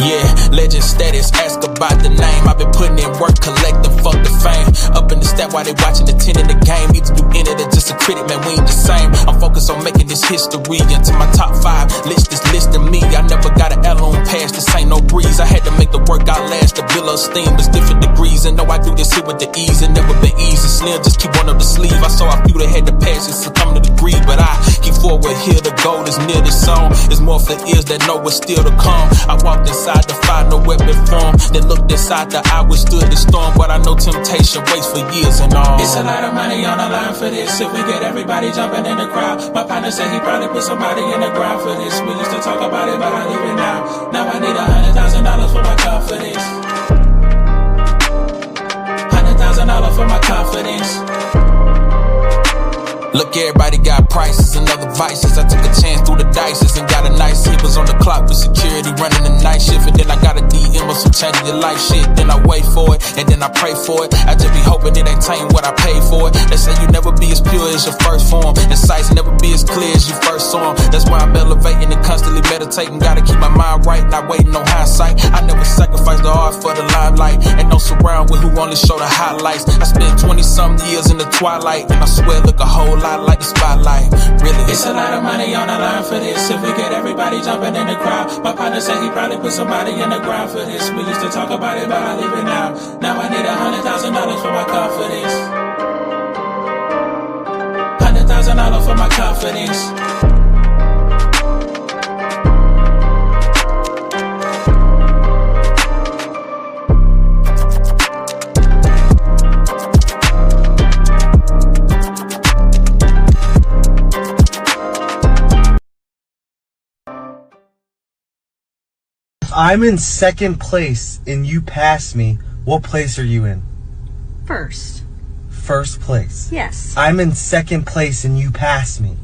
Yeah, legend status, ask about the name. I've been putting in work, collecting, fuck the fame. Up in the stat while they watching, attending the game. Either you in it or just a critic, man, we ain't the same. I'm focused on making this history. Into my top 5, list is listing me. I never got an L on pass, this ain't no breeze. I had to make the work outlast, the bill of steam. It's different degrees, and know I do this here with the ease. It never been easy, slim, just keep one up the sleeve. I saw a few that had to pass it, succumb to the greed. But I keep forward here, the goal is near this song. It's more for ears that know what's still to come. I walked inside the fire, no weapon form. Then looked inside the eye, withstood the storm. But I know temptation waits for years and all. It's a lot of money on the line for this. If we get everybody jumping in the crowd, my partner said he probably put somebody in the ground for this. We used to talk about it, but I leave it now. Now I need $100,000 for my confidence. $100,000 for my confidence. Look, everybody got prices and other vices. I took a chance through the dices and got a nice hit. Was on the clock with security running the night shift. And then I got a DM of some changing your life shit. Then I wait for it and then I pray for it. I just be hoping it ain't taint what I paid for it. They say you never be as pure as your first form, and sights never be as clear as you first saw them. That's why I'm elevating and constantly meditating. Gotta keep my mind right, not waiting on hindsight. I never sacrifice the art for the limelight. And no surround with who only show the highlights. I spent 20-some years in the twilight, and I swear look a whole lot like the spotlight. Really, it's a lot of money on the line for this. If we get everybody jumping in the crowd, my partner said he probably put somebody in the ground for this. We used to talk about it, but I leave it now. Now I need $100,000 for my confidence. $100,000 for my confidence. I'm in second place and you pass me, what place are you in? First. First place? Yes. I'm in second place and you pass me.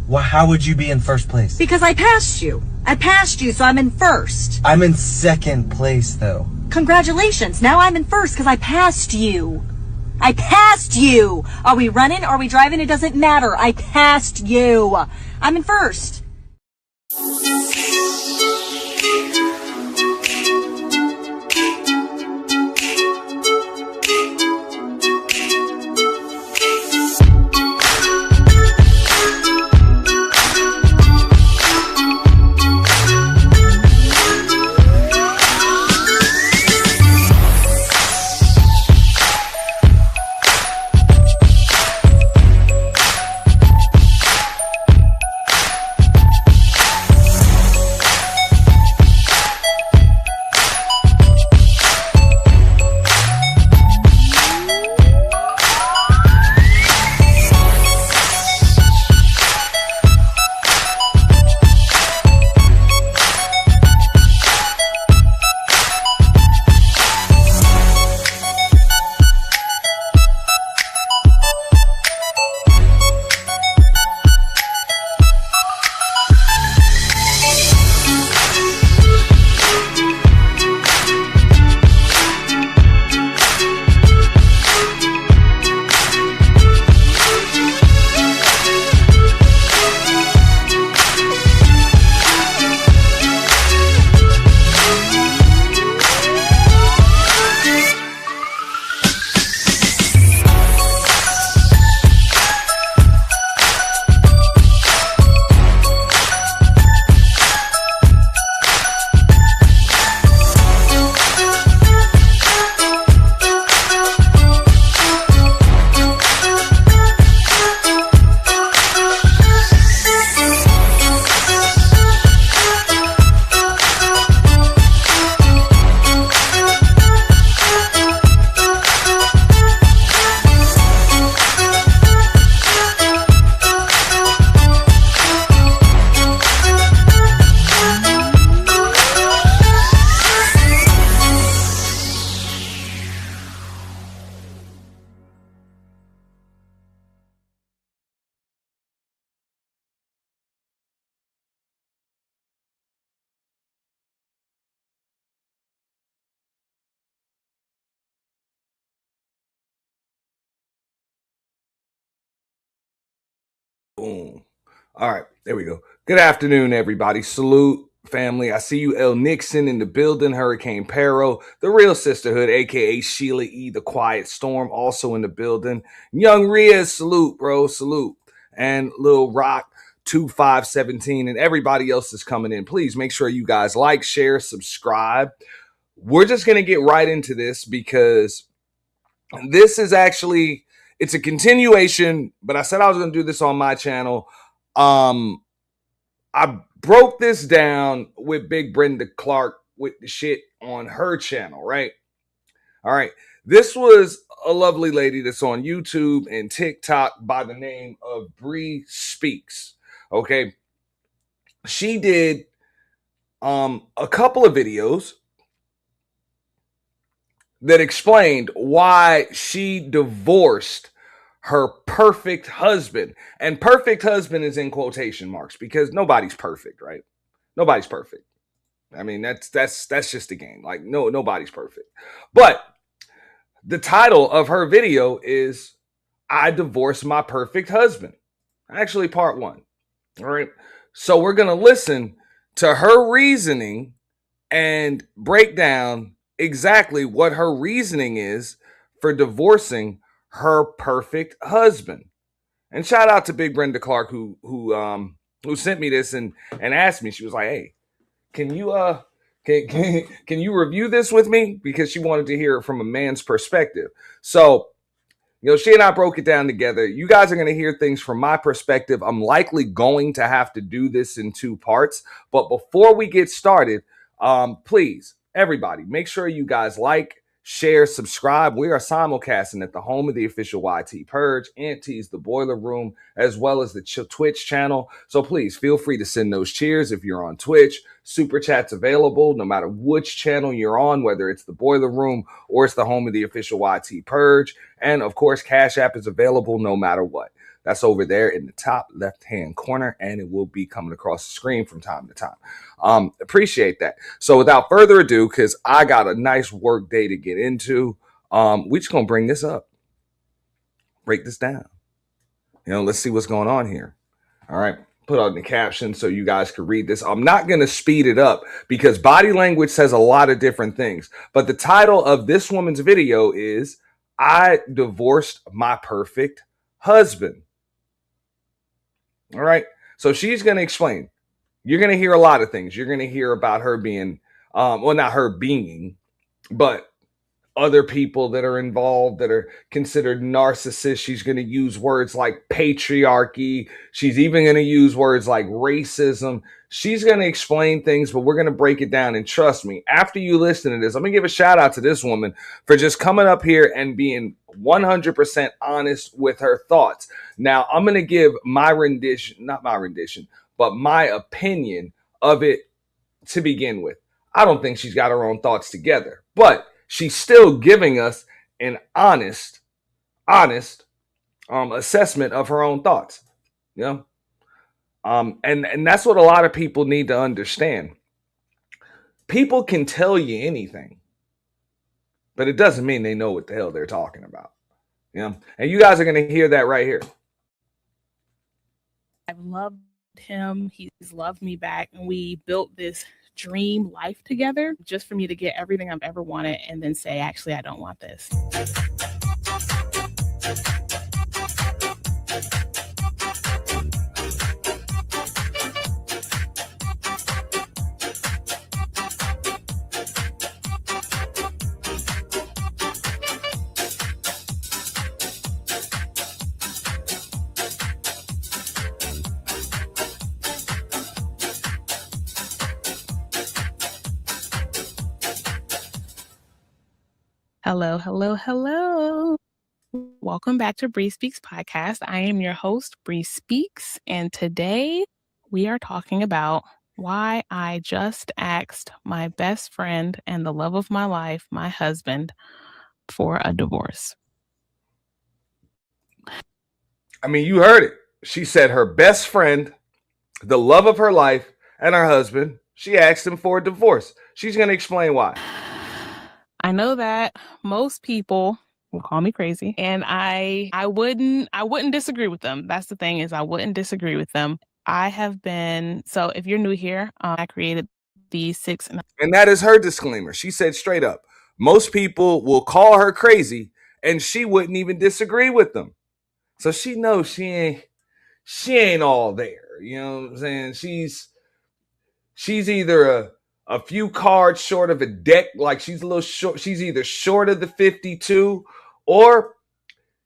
Well, how would you be in first place? Because I passed you. I passed you, so I'm in first. I'm in second place, though. Congratulations. Now I'm in first because I passed you. I passed you. Are we running? Are we driving? It doesn't matter. I passed you. I'm in first. Boom. All right, there we go. Good afternoon, everybody. Salute family. I see you, L. Nixon, in the building. Hurricane Pero, the Real Sisterhood, aka Sheila E. the Quiet Storm, also in the building. Young Riaz, salute, bro, salute. And Lil Rock 2517, and everybody else is coming in. Please make sure you guys like, share, subscribe. We're just gonna get right into this because this is actually, it's a continuation, but I said I was gonna do this on my channel. I broke this down with Big Brenda Clark with the shit on her channel, right? All right. This was a lovely lady that's on YouTube and TikTok by the name of Bree Speaks. Okay. She did a couple of videos that explained why she divorced her perfect husband. And perfect husband is in quotation marks because nobody's perfect, right? Nobody's perfect. I mean, that's just a game. Like, nobody's perfect. But the title of her video is I Divorced My Perfect Husband. Actually, part 1. All right. So we're going to listen to her reasoning and break down exactly what her reasoning is for divorcing her perfect husband. And shout out to Big Brenda Clark who sent me this and asked me. She was like, "Hey, can you can you review this with me?" Because she wanted to hear it from a man's perspective. So, you know, she and I broke it down together. You guys are going to hear things from my perspective. I'm likely going to have to do this in 2 parts. But before we get started, please, everybody, make sure you guys like, share, subscribe. We are simulcasting at the home of the official YT Purge, Auntie's The Boiler Room, as well as the Twitch channel. So please feel free to send those cheers if you're on Twitch. Super chats available no matter which channel you're on, whether it's the Boiler Room or it's the home of the official YT Purge. And of course, Cash App is available no matter what. That's over there in the top left-hand corner, and it will be coming across the screen from time to time. Appreciate that. So without further ado, because I got a nice work day to get into, we're just going to bring this up. Break this down. You know, let's see what's going on here. All right. Put on the caption so you guys can read this. I'm not going to speed it up because body language says a lot of different things. But the title of this woman's video is I Divorced My Perfect Husband. All right. So she's going to explain. You're going to hear a lot of things. You're going to hear about her being, well, not her being, but other people that are involved that are considered narcissists. She's going to use words like patriarchy. She's even going to use words like racism. She's going to explain things, but we're going to break it down. And trust me, after you listen to this, I'm going to give a shout out to this woman for just coming up here and being 100% honest with her thoughts. Now, I'm going to give my rendition, not my rendition, but my opinion of it to begin with. I don't think she's got her own thoughts together, but she's still giving us an honest assessment of her own thoughts. You know? And that's what a lot of people need to understand. People can tell you anything, but it doesn't mean they know what the hell they're talking about. You know? And you guys are going to hear that right here. I've loved him. He's loved me back. And we built this dream life together just for me to get everything I've ever wanted and then say, actually, I don't want this. Hello, hello, hello. Welcome back to Bree Speaks podcast. I am your host, Bree Speaks, and today we are talking about why I just asked my best friend and the love of my life, my husband, for a divorce. I mean, you heard it. She said her best friend, the love of her life, and her husband, she asked him for a divorce. She's going to explain why. I know that most people will call me crazy, and I wouldn't disagree with them. That's the thing, is I wouldn't disagree with them. I have been, so if you're new here, I created the 6. And that is her disclaimer. She said straight up, most people will call her crazy and she wouldn't even disagree with them. So she knows she ain't all there. You know what I'm saying? She's either a few cards short of a deck, like she's a little short. She's either short of the 52 or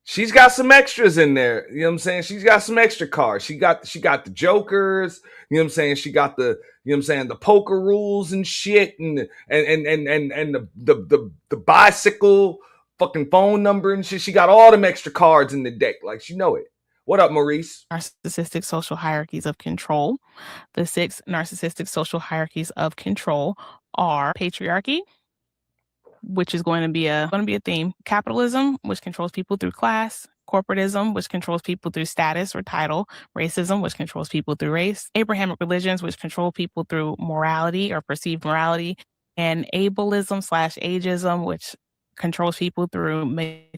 she's got some extras in there. You know what I'm saying? She's got some extra cards. She got the jokers. You know what I'm saying? She got the, you know what I'm saying, the poker rules and shit, and the bicycle fucking phone number and shit. She got all them extra cards in the deck, like she know it. What up, Maurice? Narcissistic social hierarchies of control. The 6 narcissistic social hierarchies of control are patriarchy, which is going to be a theme. Capitalism, which controls people through class. Corporatism, which controls people through status or title. Racism, which controls people through race. Abrahamic religions, which control people through morality or perceived morality. And ableism/ageism, which controls people through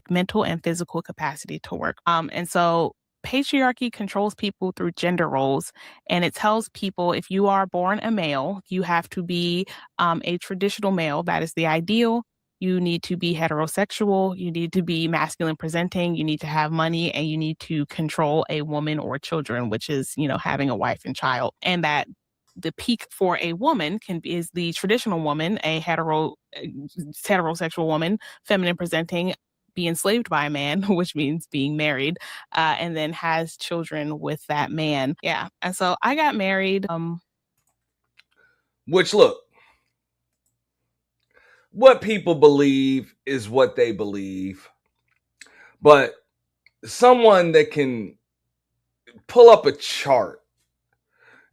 mental and physical capacity to work. And so patriarchy controls people through gender roles, and it tells people if you are born a male, you have to be a traditional male. That is the ideal. You need to be heterosexual. You need to be masculine presenting. You need to have money, and you need to control a woman or children, which is, having a wife and child. And that the peak for a woman is the traditional woman, a heterosexual woman, feminine presenting, be enslaved by a man, which means being married, and then has children with that man. Yeah. And so I got married. Which, look, what people believe is what they believe. But someone that can pull up a chart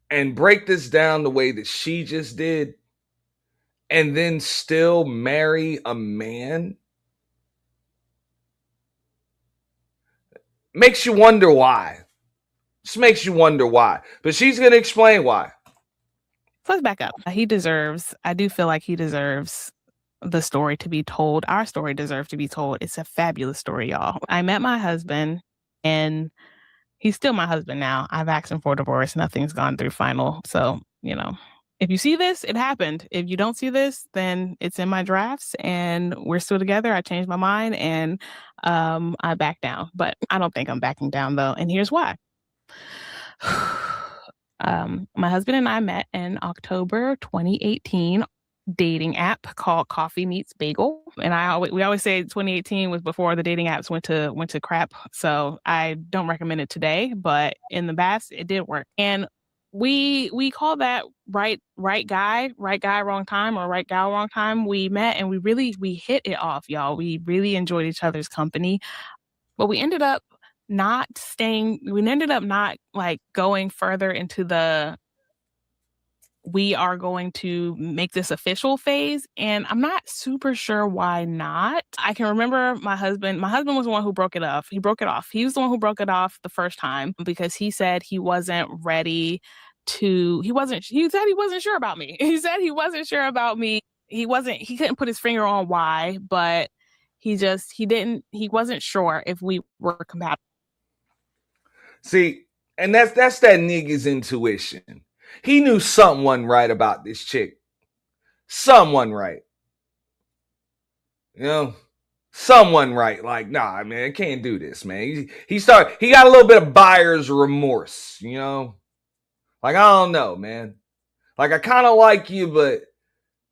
and break this down the way that she just did, and then still marry a man, makes you wonder why. Just makes you wonder why. But she's going to explain why. So let's back up. I do feel like he deserves the story to be told. Our story deserves to be told. It's a fabulous story, y'all. I met my husband, and he's still my husband now. I've asked him for divorce. Nothing's gone through final. So, if you see this, it happened. If you don't see this, then it's in my drafts and we're still together. I changed my mind and I backed down. But I don't think I'm backing down, though. And here's why. My husband and I met in October 2018, dating app called Coffee Meets Bagel. And we always say 2018 was before the dating apps went to crap. So I don't recommend it today, but in the past it did work. And we call that right guy, wrong time, or right gal, wrong time. We met and we hit it off, y'all. We really enjoyed each other's company, but we ended up not like going further into the we are going to make this official phase. And I'm not super sure why not. I can remember my husband was the one who broke it off. He broke it off. He was the one who broke it off the first time because he said he wasn't ready to, he said he wasn't sure about me. He said he wasn't sure about me. He couldn't put his finger on why, but he wasn't sure if we were compatible. See, and that's that nigga's intuition. He knew something wasn't right about this chick. Something wasn't right. Something wasn't right. Like, nah, man, I can't do this, man. He got a little bit of buyer's remorse, Like, I don't know, man. Like, I kind of like you, but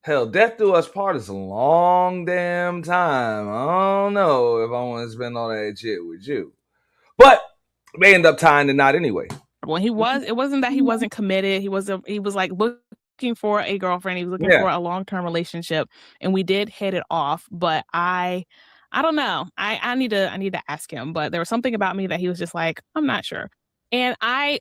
hell, death do us part is a long damn time. I don't know if I want to spend all that shit with you. But they end up tying the knot anyway. Well, it wasn't that he wasn't committed. He was like looking for a girlfriend. He was looking for a long-term relationship, and we did hit it off. But I don't know. I need to ask him. But there was something about me that he was just like, I'm not sure. And I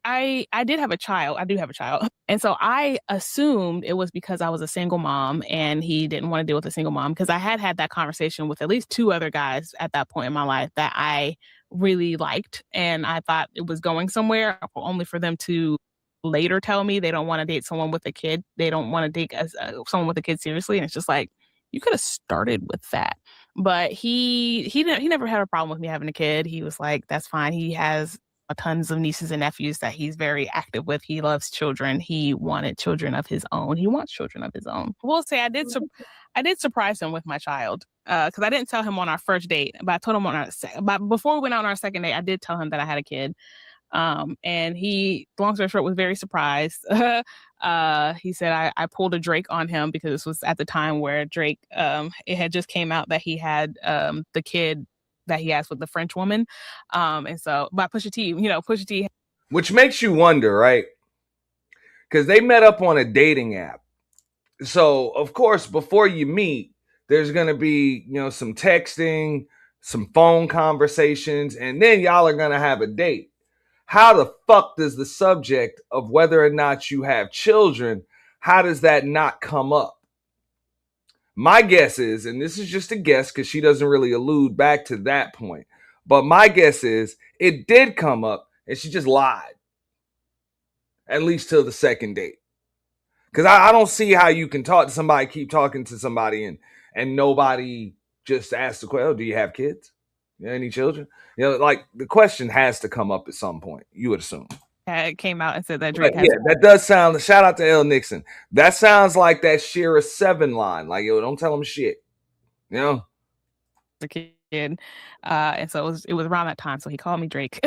did have a child. I do have a child. And so I assumed it was because I was a single mom and he didn't want to deal with a single mom, because I had that conversation with at least 2 other guys at that point in my life that I really liked. And I thought it was going somewhere, only for them to later tell me they don't want to date someone with a kid. They don't want to date someone with a kid seriously. And it's just like, you could have started with that. But he never had a problem with me having a kid. He was like, that's fine. He has tons of nieces and nephews that he's very active with. He loves children. He wanted children of his own. He wants children of his own. I will say I did surprise him with my child because I didn't tell him on our first date, but I told him but before we went on our second date, I did tell him that I had a kid. And he, long story short, was very surprised. He said I pulled a Drake on him because this was at the time where Drake, it had just came out that he had the kid that he has with the French woman. And so by Pusha T, Pusha T. Which makes you wonder, right? Because they met up on a dating app. So, of course, before you meet, there's going to be, some texting, some phone conversations, and then y'all are going to have a date. How the fuck does the subject of whether or not you have children, how does that not come up? My guess is, and this is just a guess because she doesn't really allude back to that point, but my guess is it did come up and she just lied. At least till the second date. Because I don't see how you can talk to somebody, keep talking to somebody, and nobody just asks the question, do you have kids? Any children? Like the question has to come up at some point, you would assume. It came out and said that Drake has. Yeah, that does sound, shout out to L. Nixon. That sounds like that Shira 7 line. Like, don't tell him shit. The kid. And so it was around that time. So he called me Drake.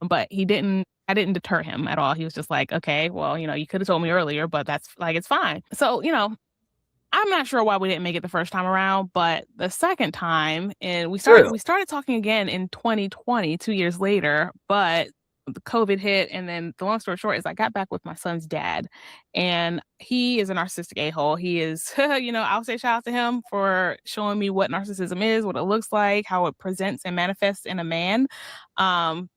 But I didn't deter him at all. He was just like, okay, well, you could have told me earlier, but that's like, it's fine. So, I'm not sure why we didn't make it the first time around, but the second time, and we started talking again in 2020, 2 years later, but the COVID hit. And then the long story short is I got back with my son's dad, and he is a narcissistic a-hole. He is, I'll say shout out to him for showing me what narcissism is, what it looks like, how it presents and manifests in a man,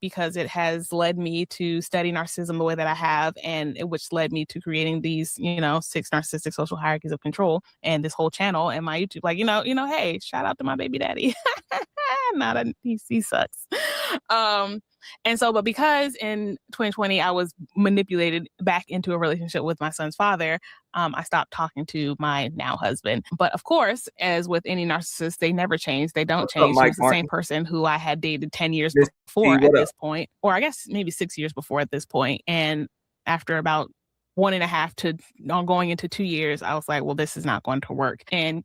because it has led me to study narcissism the way that I have, and which led me to creating these, 6 narcissistic social hierarchies of control and this whole channel and my YouTube. Like, hey, shout out to my baby daddy. He sucks. And so, but because in 2020, I was manipulated back into a relationship with my son's father, I stopped talking to my now husband. But of course, as with any narcissist, they never change. They don't change. He was the same person who I had dated 10 years before at this point, or I guess maybe 6 years before at this point. And after about 1.5 to going into 2 years, I was like, well, this is not going to work. And,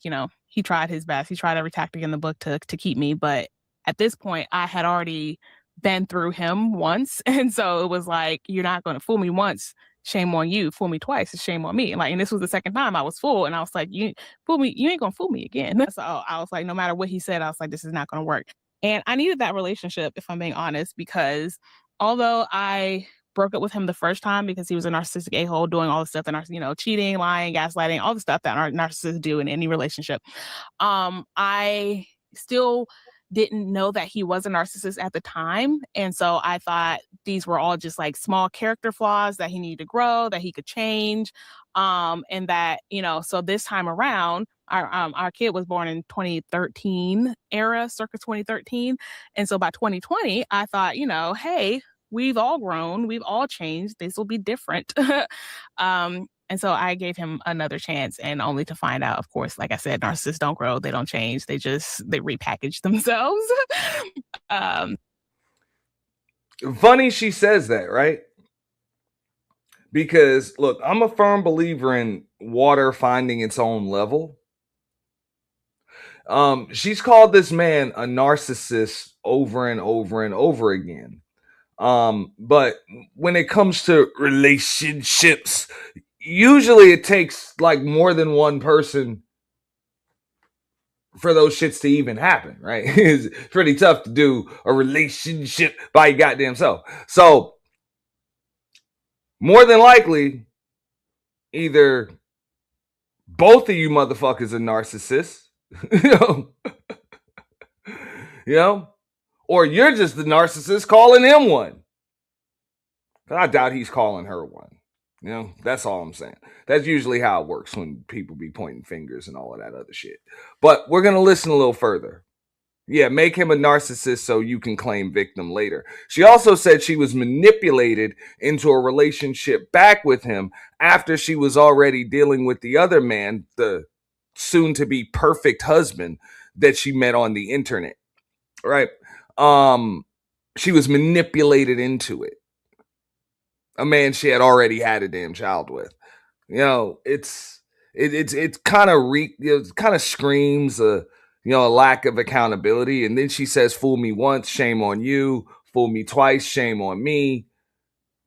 he tried his best. He tried every tactic in the book to keep me. But at this point, I had already been through him once. And so it was like, you're not going to fool me once. Shame on you. Fool me twice. It's shame on me. And this was the second time I was fooled. And I was like, you fool me. You ain't going to fool me again. So I was like, no matter what he said, I was like, this is not going to work. And I needed that relationship, if I'm being honest, because although I broke up with him the first time because he was a narcissistic a-hole doing all the stuff that, cheating, lying, gaslighting, all the stuff that narcissists do in any relationship. I still didn't know that he was a narcissist at the time. And so I thought these were all just like small character flaws that he needed to grow, that he could change. And that, so this time around, our kid was born in 2013 era, circa 2013. And so by 2020, I thought, hey, we've all grown, we've all changed. This will be different. And so I gave him another chance, and only to find out, of course, like I said, narcissists don't grow, they don't change, they repackage themselves. Funny she says that, right? Because look, I'm a firm believer in water finding its own level. She's called this man a narcissist over and over and over again. But when it comes to relationships, usually it takes like more than one person for those shits to even happen, right? It's pretty tough to do a relationship by your goddamn self. So more than likely, either both of you motherfuckers are narcissists, or you're just the narcissist calling him one. I doubt he's calling her one. That's all I'm saying. That's usually how it works when people be pointing fingers and all of that other shit. But we're going to listen a little further. Yeah, make him a narcissist so you can claim victim later. She also said she was manipulated into a relationship back with him after she was already dealing with the other man, the soon-to-be perfect husband that she met on the internet. Right? she was manipulated into it. A man she had already had a damn child with. You know, it's kind of screams a lack of accountability. And then she says, "Fool me once, shame on you. Fool me twice, shame on me."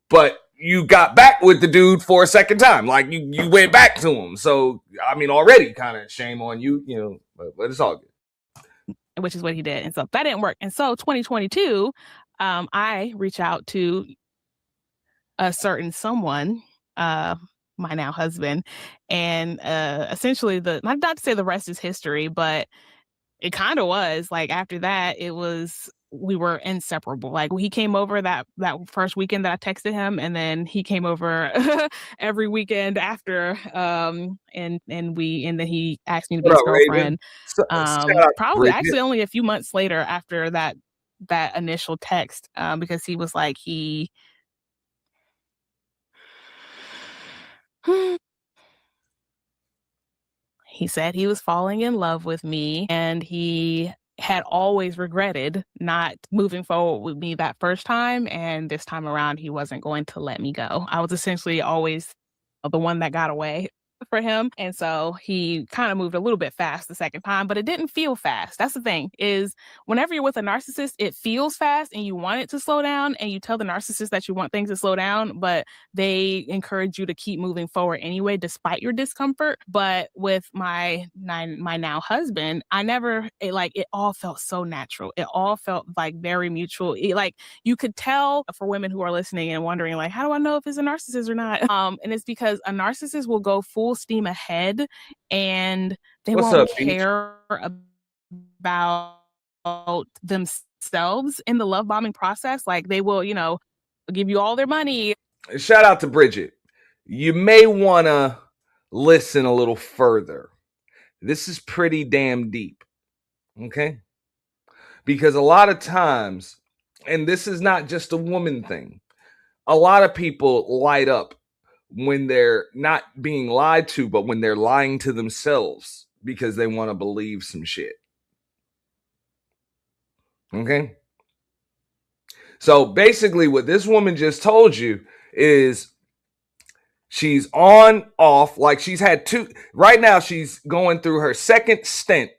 But you got back with the dude for a second time, like you went back to him. So I mean, already kind of shame on you, but it's all good. Which is what he did, and so that didn't work. And so 2022, I reach out to a certain someone, my now husband, and essentially not to say the rest is history, but it kind of was. Like after that, we were inseparable. Like he came over that first weekend that I texted him, and then he came over every weekend after. And then he asked me to be his girlfriend. Probably actually only a few months later after that initial text, because he was like he said he was falling in love with me, and he had always regretted not moving forward with me that first time. And this time around, he wasn't going to let me go. I was essentially always the one that got away for him. And so he kind of moved a little bit fast the second time, but it didn't feel fast. That's the thing, is whenever you're with a narcissist, it feels fast and you want it to slow down, and you tell the narcissist that you want things to slow down, but they encourage you to keep moving forward anyway, despite your discomfort. But with my now husband, it all felt so natural. It all felt like very mutual. Like you could tell, for women who are listening and wondering, like, how do I know if it's a narcissist or not? And it's because a narcissist will go full steam ahead, and they won't care about themselves in the love bombing process. Like they will, give you all their money. Shout out to Bridget. You may want to listen a little further. This is pretty damn deep. Okay? Because a lot of times, and this is not just a woman thing, a lot of people light up when they're not being lied to, but when they're lying to themselves because they want to believe some shit. Okay? So basically what this woman just told you is she's on, off, like she's had right now she's going through her second stint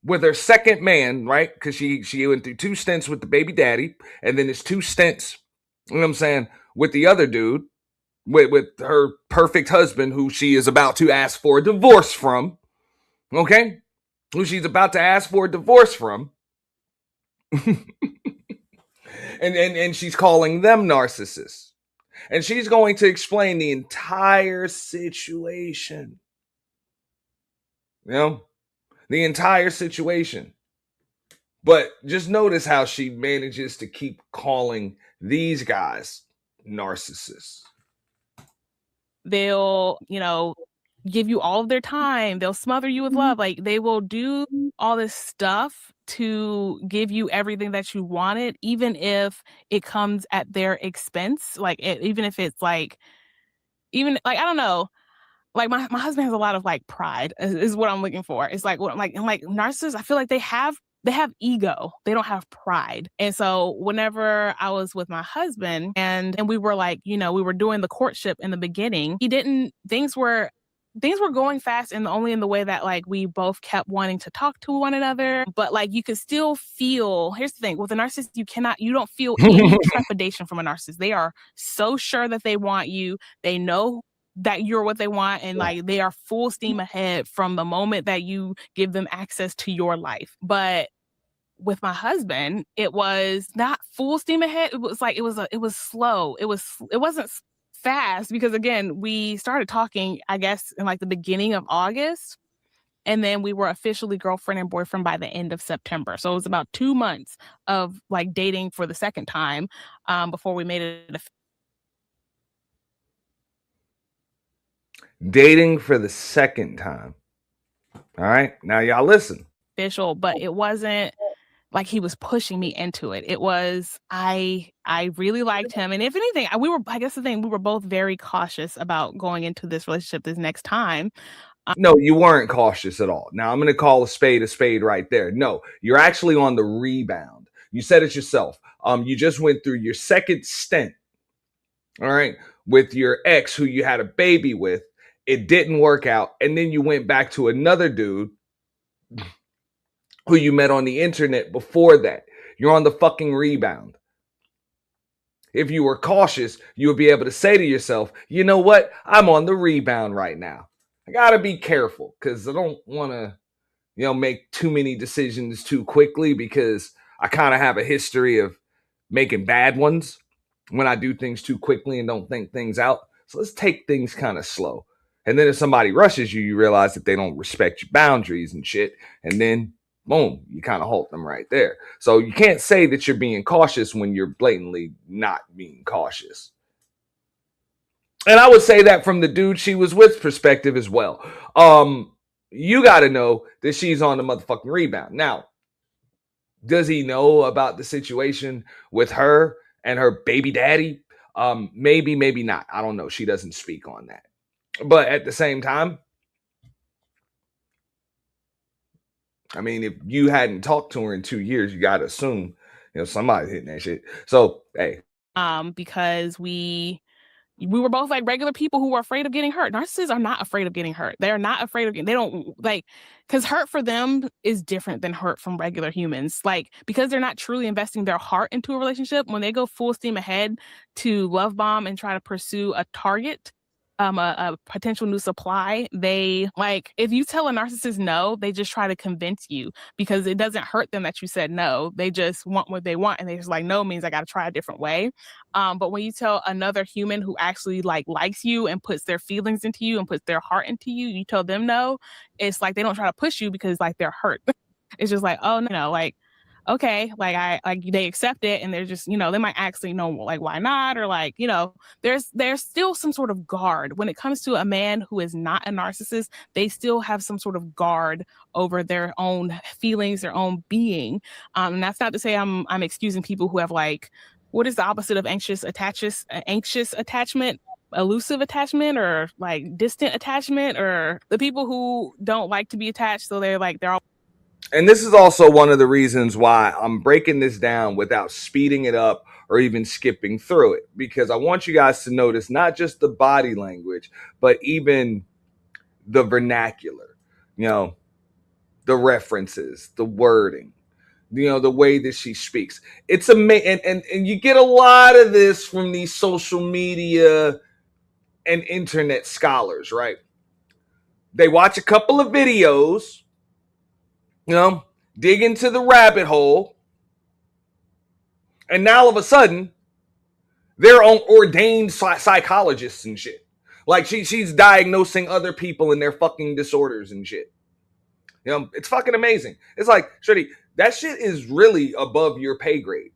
with her second man, right? Because she went through 2 stints with the baby daddy, and then it's 2 stints, you know what I'm saying, with the other dude, with her perfect husband, who she is about to ask for a divorce from, okay? Who she's about to ask for a divorce from. and she's calling them narcissists. And she's going to explain the entire situation. The entire situation. But just notice how she manages to keep calling these guys narcissists. They'll, give you all of their time. They'll smother you with love. Like they will do all this stuff to give you everything that you wanted, even if it comes at their expense. Like even if it's I don't know. Like my husband has a lot of like pride is what I'm looking for. It's like narcissists, I feel like they have ego. They don't have pride. And so whenever I was with my husband and we were we were doing the courtship in the beginning, things were going fast, and only in the way that like we both kept wanting to talk to one another. But like you could still feel, here's the thing, with a narcissist, you don't feel any trepidation from a narcissist. They are so sure that they want you. They know that you're what they want, and like they are full steam ahead from the moment that you give them access to your life. But with my husband, it was not full steam ahead. It was like it was slow. It wasn't fast, because again, we started talking, I guess, in like the beginning of August, and then we were officially girlfriend and boyfriend by the end of September. So it was about 2 months of like dating for the second time before we made it dating for the second time. All right, now y'all listen. Official, but it wasn't like he was pushing me into it. It was I really liked him, and if anything, I guess the thing, we were both very cautious about going into this relationship this next time. No, you weren't cautious at all. Now I'm going to call a spade right there. No, you're actually on the rebound. You said it yourself. You just went through your second stint, all right, with your ex who you had a baby with. It didn't work out. And then you went back to another dude who you met on the internet before that. You're on the fucking rebound. If you were cautious, you would be able to say to yourself, you know what? I'm on the rebound right now. I got to be careful because I don't want to, make too many decisions too quickly because I kind of have a history of making bad ones when I do things too quickly and don't think things out. So let's take things kind of slow. And then if somebody rushes you, you realize that they don't respect your boundaries and shit. And then, boom, you kind of halt them right there. So you can't say that you're being cautious when you're blatantly not being cautious. And I would say that from the dude she was with perspective as well. You got to know that she's on the motherfucking rebound. Now, does he know about the situation with her and her baby daddy? Maybe, maybe not. I don't know. She doesn't speak on that. But at the same time, I mean, if you hadn't talked to her in 2 years, you got to assume, somebody's hitting that shit. So, hey. Because we were both like regular people who were afraid of getting hurt. Narcissists are not afraid of getting hurt. They're not afraid of getting, they don't because hurt for them is different than hurt from regular humans. Because they're not truly investing their heart into a relationship, when they go full steam ahead to love bomb and try to pursue a target, a potential new supply, they if you tell a narcissist no, they just try to convince you because it doesn't hurt them that you said no. They just want what they want, and they just no means I got to try a different way. But when you tell another human who actually likes you and puts their feelings into you and puts their heart into you, you tell them no, it's they don't try to push you because they're hurt. It's just oh no, okay, they accept it, and they're just, they might actually know why not, or there's still some sort of guard when it comes to a man who is not a narcissist. They still have some sort of guard over their own feelings, their own being. And that's not to say I'm excusing people who have what is the opposite of anxious attachment? Elusive attachment, or distant attachment, or the people who don't like to be attached, so they're all. And this is also one of the reasons why I'm breaking this down without speeding it up or even skipping through it, because I want you guys to notice not just the body language, but even the vernacular, the references, the wording, the way that she speaks. It's amazing. And you get a lot of this from these social media and internet scholars, right? They watch a couple of videos, dig into the rabbit hole, and now all of a sudden, they're ordained psychologists and shit. She's diagnosing other people and their fucking disorders and shit. It's fucking amazing. It's Shreddy, that shit is really above your pay grade.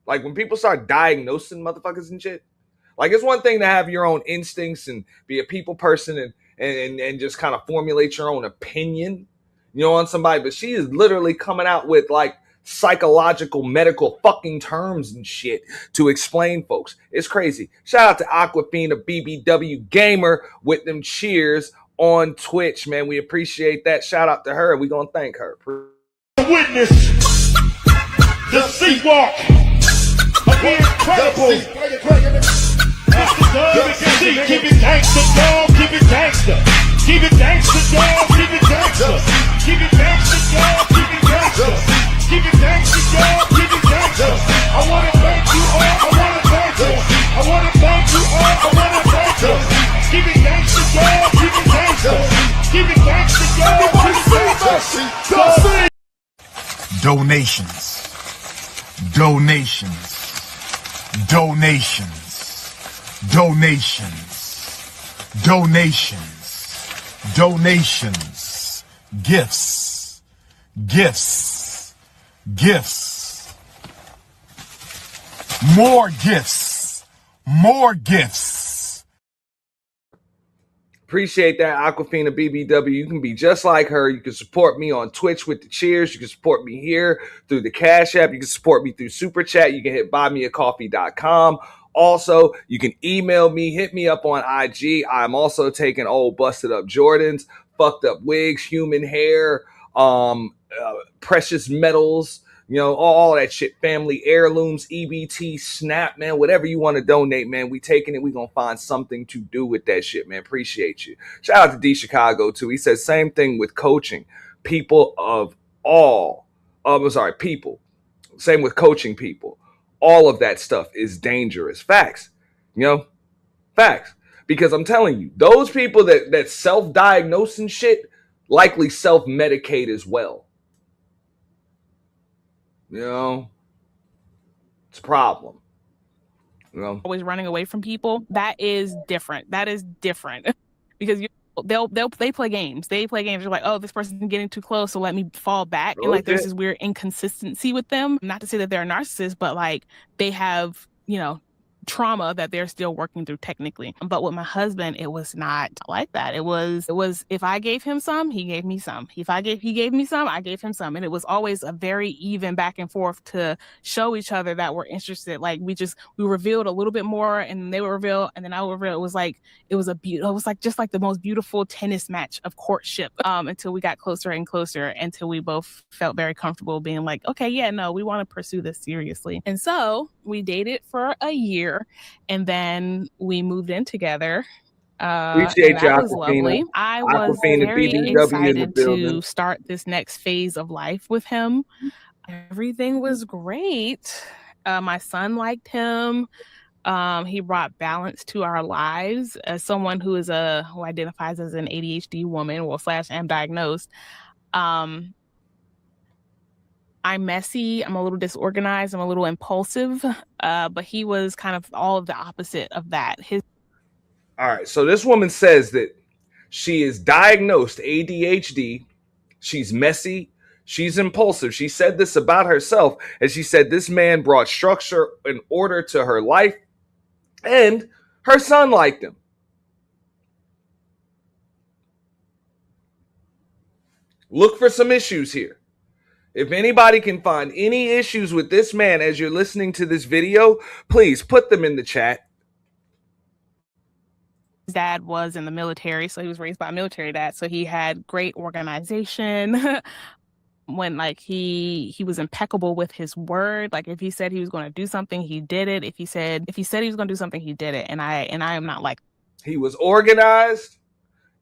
When people start diagnosing motherfuckers and shit, it's one thing to have your own instincts and be a people person and just kind of formulate your own opinion, on somebody, but she is literally coming out with psychological medical fucking terms and shit to explain folks. It's crazy. Shout out to Aquafina BBW Gamer with them cheers on Twitch, man. We appreciate that. Shout out to her. We gonna thank her. Witness the Seawalk of the incredible. Keep it gangsta, dog. Keep it gangsta. Keep it gangsta, dog. Keep it gangsta. Keep it gangsta, dog. Keep it gangsta. Keep it gangsta, dog. Keep it gangsta. I wanna thank you all. I wanna thank you. I wanna thank you all. I wanna thank you. Keep it gangsta, dog. Keep it gangsta. Keep it gangsta, dog. Keep it gangsta. Donations. Donations. Donations. Donations. Donations. Donations. Gifts. Gifts. Gifts. More gifts. More gifts. Appreciate that, Aquafina BBW. You can be just like her. You can support me on Twitch with the cheers. You can support me here through the Cash App. You can support me through Super Chat. You can hit buymeacoffee.com. Also, you can email me, hit me up on IG. I'm also taking old busted up Jordans, fucked up wigs, human hair, precious metals, You know, all that shit, family heirlooms, EBT, SNAP, man, whatever you want to donate, man, we taking it. We gonna find something to do with that shit, man. Appreciate you. Shout out to D Chicago too. He says same thing with coaching. People of all, people. Same with coaching people. All of that stuff is dangerous. Facts. You know, facts. Because I'm telling you, those people that self-diagnose and shit likely self-medicate as well. You know, it's a problem. You know, always running away from people. That is different. That is different because they play games. They play games. You're like, oh, this person's getting too close, so let me fall back. And like, there's this weird inconsistency with them. Not to say that they're a narcissist, but like they have, you know, trauma that they're still working through technically. But with my husband, it was not like that. It was if I gave him some, he gave me some. He gave me some, I gave him some. And it was always a very even back and forth to show each other that we're interested. Like we revealed a little bit more and they would reveal and then I would reveal. It was like just like the most beautiful tennis match of courtship until we got closer and closer, until we both felt very comfortable being like, okay, yeah, no, we want to pursue this seriously. And so we dated for a year. And then we moved in together. Appreciate you, that was lovely. I was very excited to start this next phase of life with him. Everything was great. My son liked him. He brought balance to our lives. As someone who identifies as an ADHD woman, /am diagnosed. I'm messy. I'm a little disorganized. I'm a little impulsive. But he was kind of all of the opposite of that. All right. So this woman says that she is diagnosed ADHD. She's messy. She's impulsive. She said this about herself. And she said this man brought structure and order to her life. And her son liked him. Look for some issues here. If anybody can find any issues with this man as you're listening to this video, please put them in the chat. His dad was in the military, so he was raised by a military dad. So he had great organization. When like he was impeccable with his word. Like if he said he was going to do something, he did it. If he said he was going to do something, he did it. And I am not like. He was organized.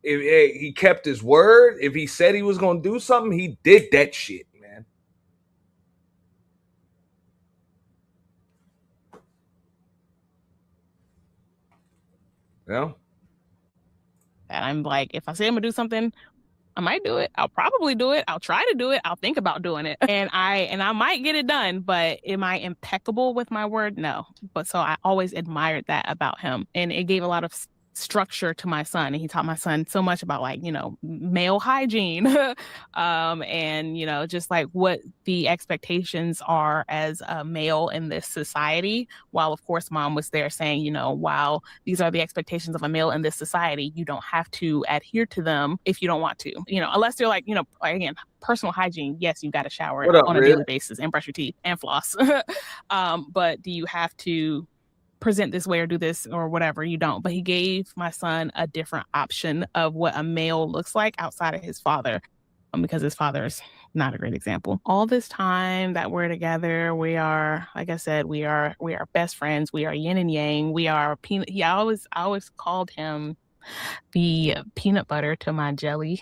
If he kept his word. If he said he was going to do something, he did that shit. Yeah. And I'm like, if I say I'm gonna do something, I might do it. I'll probably do it. I'll try to do it. I'll think about doing it. And I might get it done, but am I impeccable with my word? No. But so I always admired that about him. And it gave a lot of structure to my son. And he taught my son so much about like, you know, male hygiene and, you know, just like what the expectations are as a male in this society. While of course mom was there saying, you know, while these are the expectations of a male in this society, you don't have to adhere to them if you don't want to, you know, unless you're like, you know, again, personal hygiene. Yes, you got to shower on a daily basis and brush your teeth and floss. But do you have to present this way or do this or whatever? You don't. But he gave my son a different option of what a male looks like outside of his father, because his father is not a great example. All this time that we're together, we are, like I said, we are best friends. We are yin and yang. We are peanut. I always called him the peanut butter to my jelly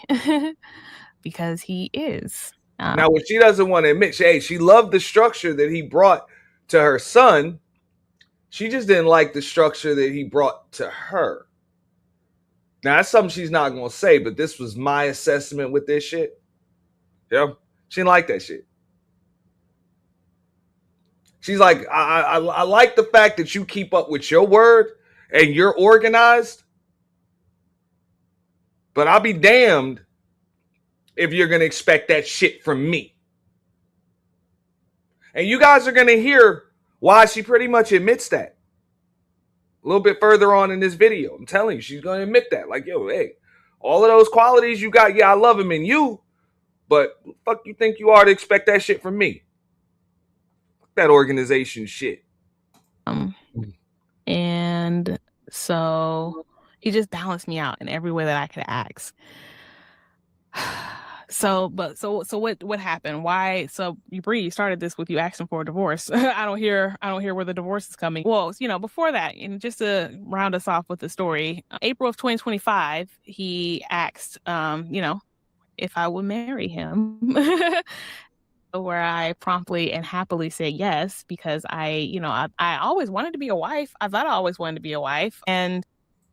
because he is. Now, what she doesn't want to admit, she loved the structure that he brought to her son. She just didn't like the structure that he brought to her. Now, that's something she's not going to say, but this was my assessment with this shit. Yeah, she didn't like that shit. She's like, I like the fact that you keep up with your word and you're organized, but I'll be damned if you're going to expect that shit from me. And you guys are going to hear why she pretty much admits that a little bit further on in this video. I'm telling you, she's going to admit that. Like, yo, hey, all of those qualities you got, yeah, I love them in you, but fuck you think you are to expect that shit from me? That organization shit. And so he just balanced me out in every way that I could ask. So what happened? Why? So Bree, you started this with you asking for a divorce. I don't hear where the divorce is coming. Well, before that, and just to round us off with the story, April of 2025, he asked, if I would marry him. Where I promptly and happily said yes, because I always wanted to be a wife. I thought I always wanted to be a wife. And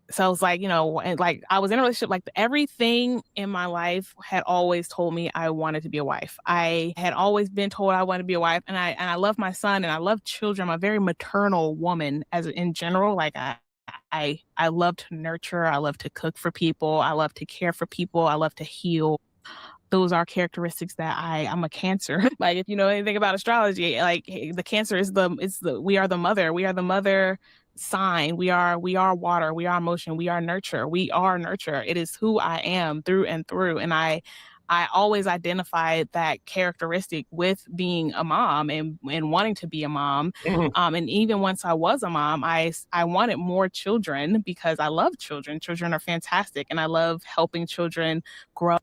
so I was like, and like I was in a relationship, like everything in my life had always told me I wanted to be a wife. I had always been told I wanted to be a wife, and I love my son and I love children. I'm a very maternal woman in general. Like I love to nurture. I love to cook for people. I love to care for people. I love to heal. Those are characteristics that I'm a Cancer. Like if you know anything about astrology, like the Cancer is we are the mother sign. We are water. We are motion. We are nurture. We are nurture. It is who I am through and through. And I always identified that characteristic with being a mom and wanting to be a mom. And even once I was a mom, I wanted more children because I love children. Children are fantastic. And I love helping children grow.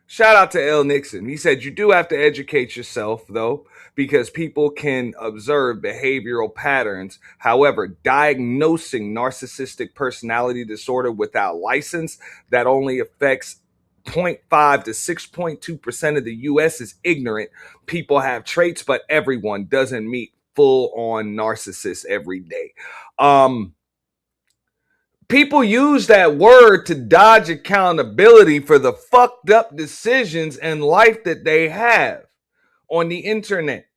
Shout out to L. Nixon. He said, you do have to educate yourself, though, because people can observe behavioral patterns. However, diagnosing narcissistic personality disorder without license that only affects 0.5 to 6.2% of the U.S. is ignorant. People have traits, but everyone doesn't meet full-on narcissists every day. People use that word to dodge accountability for the fucked up decisions and life that they have on the internet.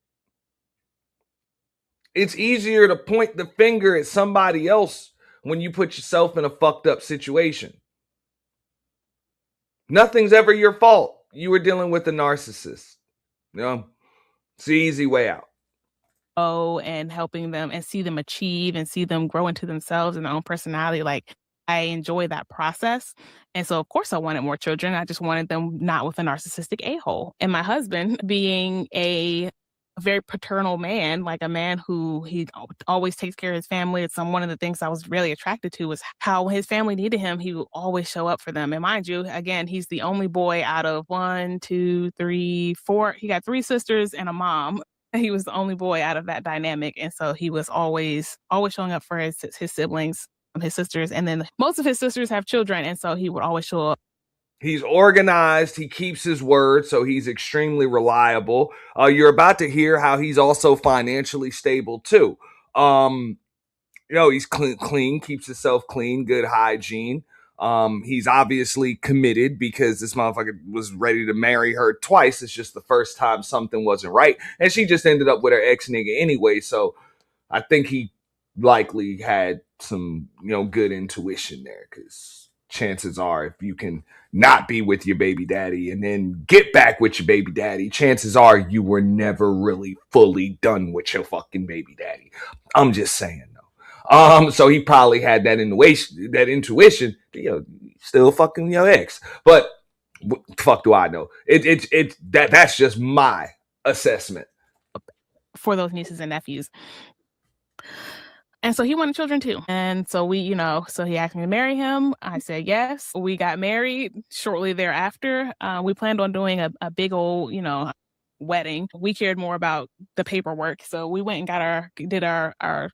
It's easier to point the finger at somebody else when you put yourself in a fucked up situation. Nothing's ever your fault. You were dealing with a narcissist. It's the easy way out. And helping them and see them achieve and see them grow into themselves and their own personality. Like I enjoy that process. And so of course I wanted more children. I just wanted them not with a narcissistic a-hole. And my husband being a very paternal man, like a man who he always takes care of his family. It's one of the things I was really attracted to was how his family needed him. He would always show up for them. And mind you, again, he's the only boy out of 1, 2, 3, 4. He got 3 sisters and a mom. He was the only boy out of that dynamic. And so he was always showing up for his siblings, his sisters. And then most of his sisters have children. And so he would always show up. He's organized. He keeps his word. So he's extremely reliable. You're about to hear how he's also financially stable too. He's clean, keeps himself clean, good hygiene. He's obviously committed because this motherfucker was ready to marry her twice. It's just the first time something wasn't right. And she just ended up with her ex nigga anyway. So I think he likely had some, good intuition there, because chances are if you can not be with your baby daddy and then get back with your baby daddy, chances are you were never really fully done with your fucking baby daddy. I'm just saying. So he probably had that intuition, still fucking your ex. But fuck do I know? That's just my assessment. For those nieces and nephews. And so he wanted children too. And so so he asked me to marry him. I said yes. We got married shortly thereafter. We planned on doing a big old, wedding. We cared more about the paperwork. So we went and did our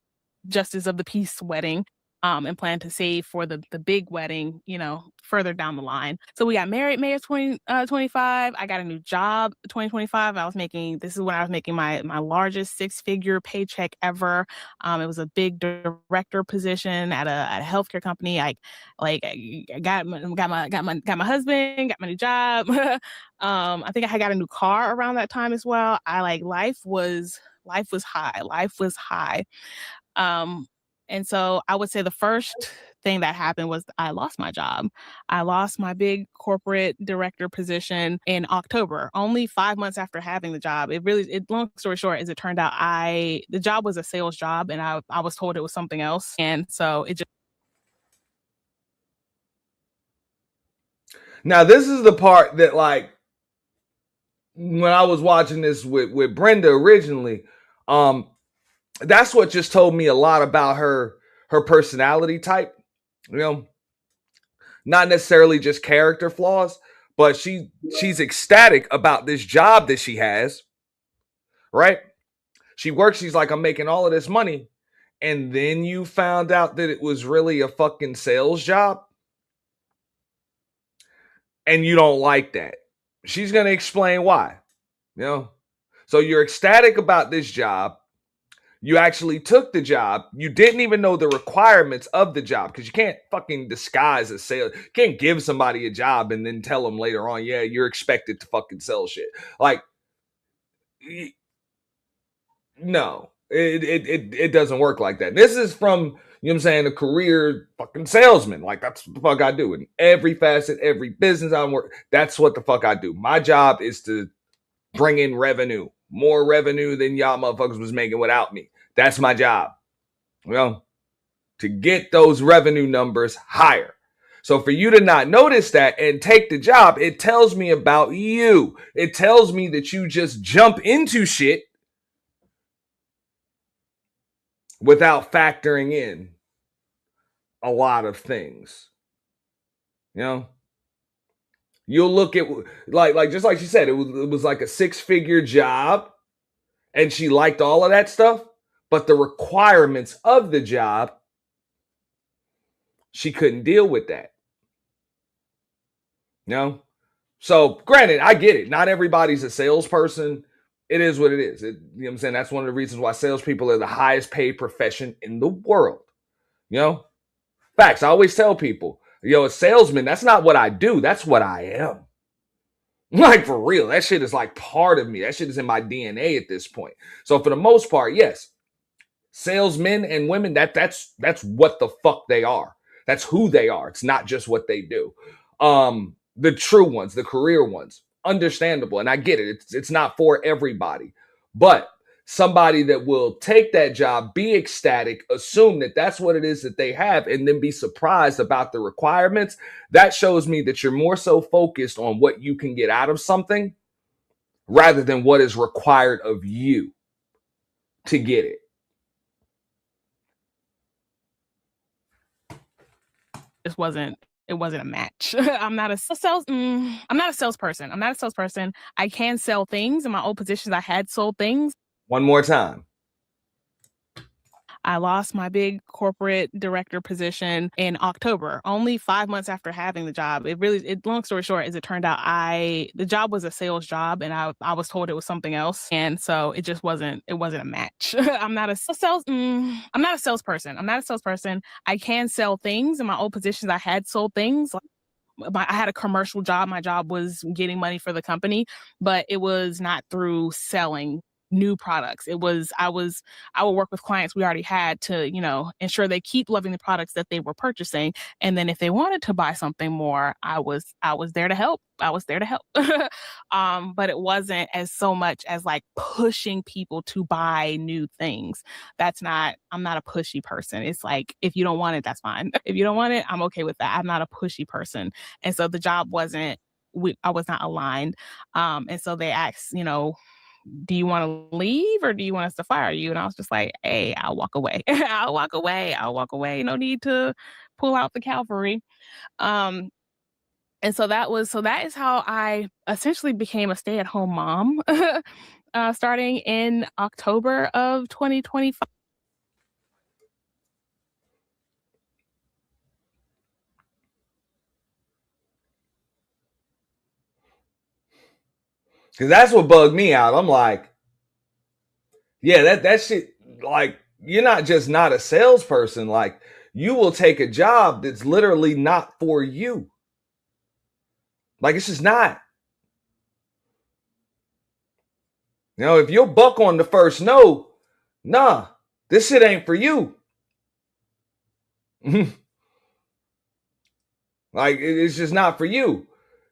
Justice of the Peace wedding, and plan to save for the big wedding, further down the line. So we got married May of 2025. I got a new job 2025. This is when I was making my largest 6-figure paycheck ever. It was a big director position at a healthcare company. I got my husband, got my new job. I think I got a new car around that time as well. Life was high. Life was high. And so I would say the first thing that happened was I lost my job. I lost my big corporate director position in October, only 5 months after having the job. Long story short, as it turned out, the job was a sales job and I was told it was something else. And so it just. Now, this is the part that when I was watching this with Brenda originally, that's what just told me a lot about her personality type, not necessarily just character flaws, but she's ecstatic about this job that she has, right? She works, she's like, I'm making all of this money. And then you found out that it was really a fucking sales job. And you don't like that. She's going to explain why, you know? So you're ecstatic about this job. You actually took the job. You didn't even know the requirements of the job because you can't fucking disguise a sale. You can't give somebody a job and then tell them later on, yeah, you're expected to fucking sell shit. Like, no, it doesn't work like that. This is from, you know what I'm saying, a career fucking salesman. Like, that's what the fuck I do in every facet, every business I work. That's what the fuck I do. My job is to bring in revenue, more revenue than y'all motherfuckers was making without me. That's my job. Well, to get those revenue numbers higher. So for you to not notice that and take the job, it tells me about you. It tells me that you just jump into shit without factoring in a lot of things. You know? You'll look at, like just like she said, it was like a 6-figure job, and she liked all of that stuff, but the requirements of the job, she couldn't deal with that. You know? So granted, I get it. Not everybody's a salesperson. It is what it is. You know what I'm saying? That's one of the reasons why salespeople are the highest paid profession in the world. You know? Facts. I always tell people, a salesman, that's not what I do. That's what I am. Like, for real. That shit is like part of me. That shit is in my DNA at this point. So for the most part, yes, salesmen and women, that's what the fuck they are. That's who they are. It's not just what they do. The true ones, the career ones, understandable. And I get it. It's not for everybody, but somebody that will take that job, be ecstatic, assume that that's what it is that they have, and then be surprised about the requirements. That shows me that you're more so focused on what you can get out of something rather than what is required of you to get it. It wasn't a match. I'm not a salesperson. I'm not a salesperson. I can sell things. In my old positions, I had sold things. One more time. I lost my big corporate director position in October, only 5 months after having the job. Long story short, is it turned out the job was a sales job, and I was told it was something else. And so it wasn't a match. I'm not a salesperson. I'm not a salesperson. I can sell things. In my old positions, I had sold things. I had a commercial job. My job was getting money for the company, but it was not through selling new products. I would work with clients we already had to, ensure they keep loving the products that they were purchasing. And then if they wanted to buy something more, I was there to help. But it wasn't as so much as like pushing people to buy new things. I'm not a pushy person. It's like, if you don't want it, that's fine. If you don't want it, I'm okay with that. I'm not a pushy person. And so the job I was not aligned. And so they asked, do you want to leave or do you want us to fire you? And I was just like, hey, I'll walk away. I'll walk away. No need to pull out the cavalry. And so that is how I essentially became a stay-at-home mom, starting in October of 2025. Because that's what bugged me out. I'm like, yeah, that shit, like, you're not just not a salesperson. Like, you will take a job that's literally not for you. Like, it's just not. If you'll buck on the first no, nah, this shit ain't for you. Like, it's just not for you.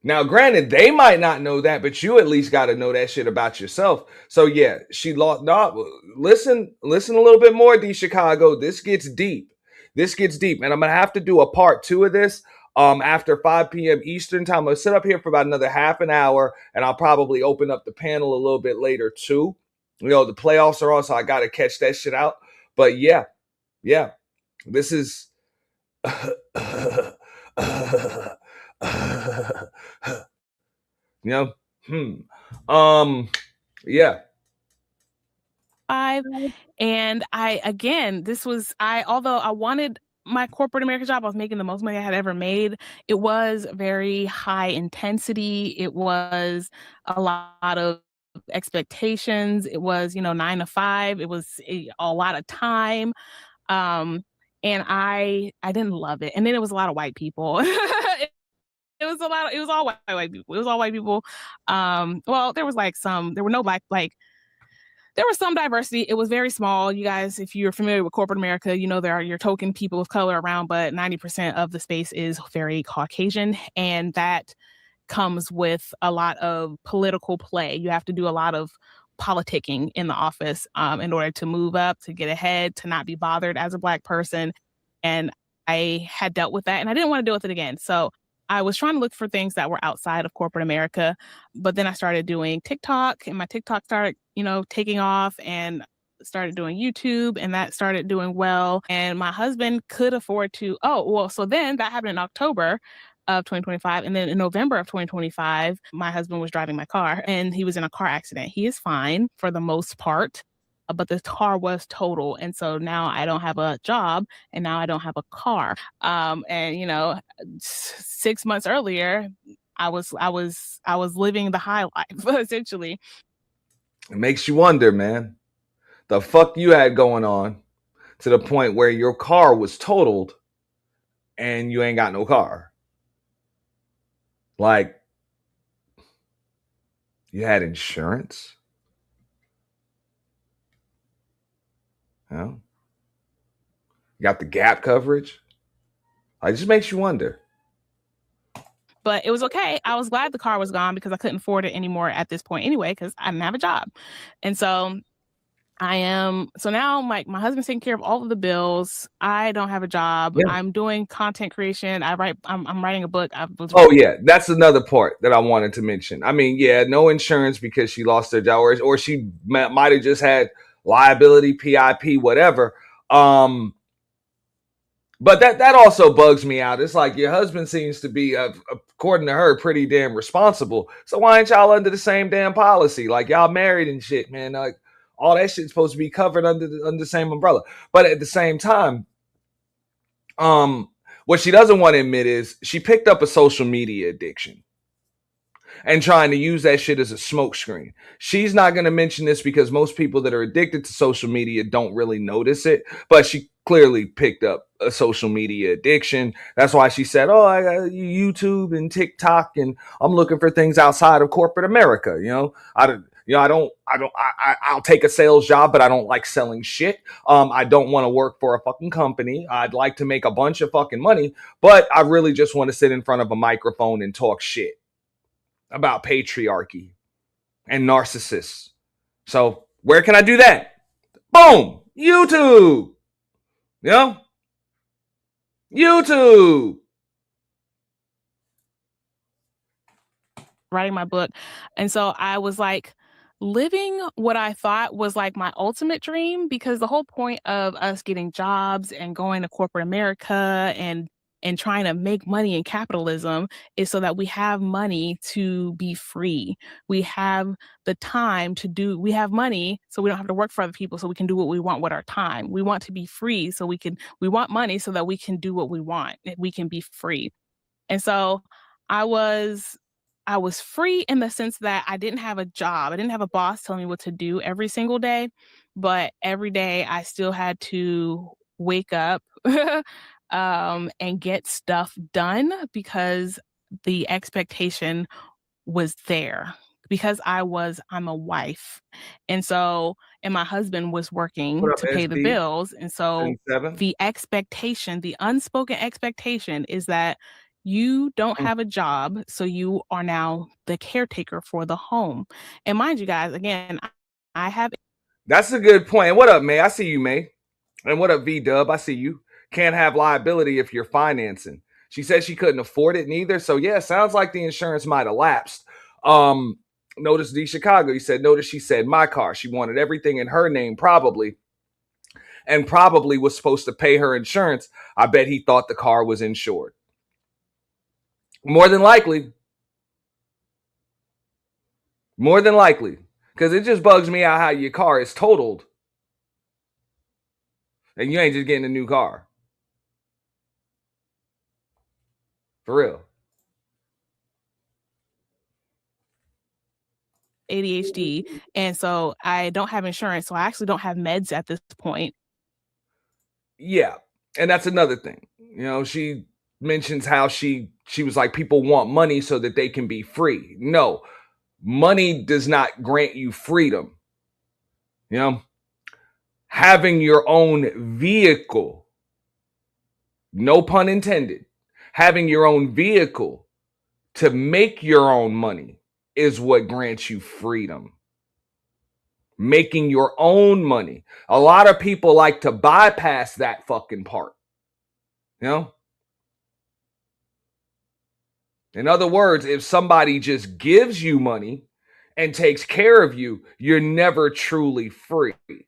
Now, granted, they might not know that, but you at least got to know that shit about yourself. So yeah, she lost. No, listen a little bit more, D Chicago. This gets deep, and I'm gonna have to do a part 2 of this. After 5 p.m. Eastern time, I'm gonna sit up here for about another half an hour, and I'll probably open up the panel a little bit later too. The playoffs are on, so I got to catch that shit out. But yeah, this is. You know? Yeah. And although I wanted my corporate America job, I was making the most money I had ever made. It was very high intensity. It was a lot of expectations. It was, 9 to 5. It was a lot of time. And I didn't love it. And then it was a lot of white people. It was all white people. It was all white people. Well, there was there were no black, there was some diversity. It was very small. You guys, if you're familiar with corporate America, there are your token people of color around, but 90% of the space is very Caucasian. And that comes with a lot of political play. You have to do a lot of politicking in the office in order to move up, to get ahead, to not be bothered as a Black person. And I had dealt with that and I didn't want to deal with it again. So I was trying to look for things that were outside of corporate America, but then I started doing TikTok and my TikTok started, taking off, and started doing YouTube and that started doing well. And my husband could afford to, so then that happened in October of 2025. And then in November of 2025, my husband was driving my car and he was in a car accident. He is fine for the most part, but the car was total. And so now I don't have a job and now I don't have a car. And 6 months earlier, I was living the high life, essentially. It makes you wonder, man, the fuck you had going on to the point where your car was totaled and you ain't got no car. Like, you had insurance? You got the gap coverage? It just makes you wonder. But it was okay. I was glad the car was gone because I couldn't afford it anymore at this point anyway, because I didn't have a job. And so now my husband's taking care of all of the bills. I don't have a job. Yeah. I'm doing content creation. I'm writing a book. Yeah. That's another part that I wanted to mention. I mean, yeah, no insurance because she lost her job or she might have just had liability, PIP, whatever. But that also bugs me out. It's like your husband seems to be, according to her, pretty damn responsible. So why ain't y'all under the same damn policy? Like, y'all married and shit, man. Like, all that shit's supposed to be covered under the same umbrella. But at the same time, what she doesn't want to admit is she picked up a social media addiction and trying to use that shit as a smokescreen. She's not going to mention this because most people that are addicted to social media don't really notice it, but she clearly picked up a social media addiction. That's why she said, I got YouTube and TikTok and I'm looking for things outside of corporate America. I'll take a sales job, but I don't like selling shit. I don't want to work for a fucking company. I'd like to make a bunch of fucking money, but I really just want to sit in front of a microphone and talk shit about patriarchy and narcissists. So where can I do that? Boom! YouTube! YouTube! Writing my book. And so I was like living what I thought was like my ultimate dream, because the whole point of us getting jobs and going to corporate America and trying to make money in capitalism is so that we have money to be free. We have the time we have money so we don't have to work for other people, so we can do what we want with our time. We want to be free so we want money so that we can do what we want. We can be free. And so I was free in the sense that I didn't have a job. I didn't have a boss telling me what to do every single day, but every day I still had to wake up and get stuff done because the expectation was there, because I'm a wife. And my husband was working to pay the bills. And so the unspoken expectation is that you don't have a job, so you are now the caretaker for the home. And mind you guys, again, I have... That's a good point. What up, May? I see you, May. And what up, V-Dub? I see you. Can't have liability if you're financing. She said she couldn't afford it neither. So yeah, sounds like the insurance might have lapsed. Notice D Chicago, notice she said my car. She wanted everything in her name probably. And probably was supposed to pay her insurance. I bet he thought the car was insured. More than likely. More than likely. Because it just bugs me out how your car is totaled and you ain't just getting a new car. For real. ADHD, and so I don't have insurance, so I actually don't have meds at this point. Yeah. And that's another thing. You know, she mentions how she was like, people want money so that they can be free. No, money does not grant you freedom. You know, having your own vehicle, no pun intended, having your own vehicle to make your own money is what grants you freedom. Making your own money. A lot of people like to bypass that fucking part. You know? In other words, if somebody just gives you money and takes care of you, you're never truly free. You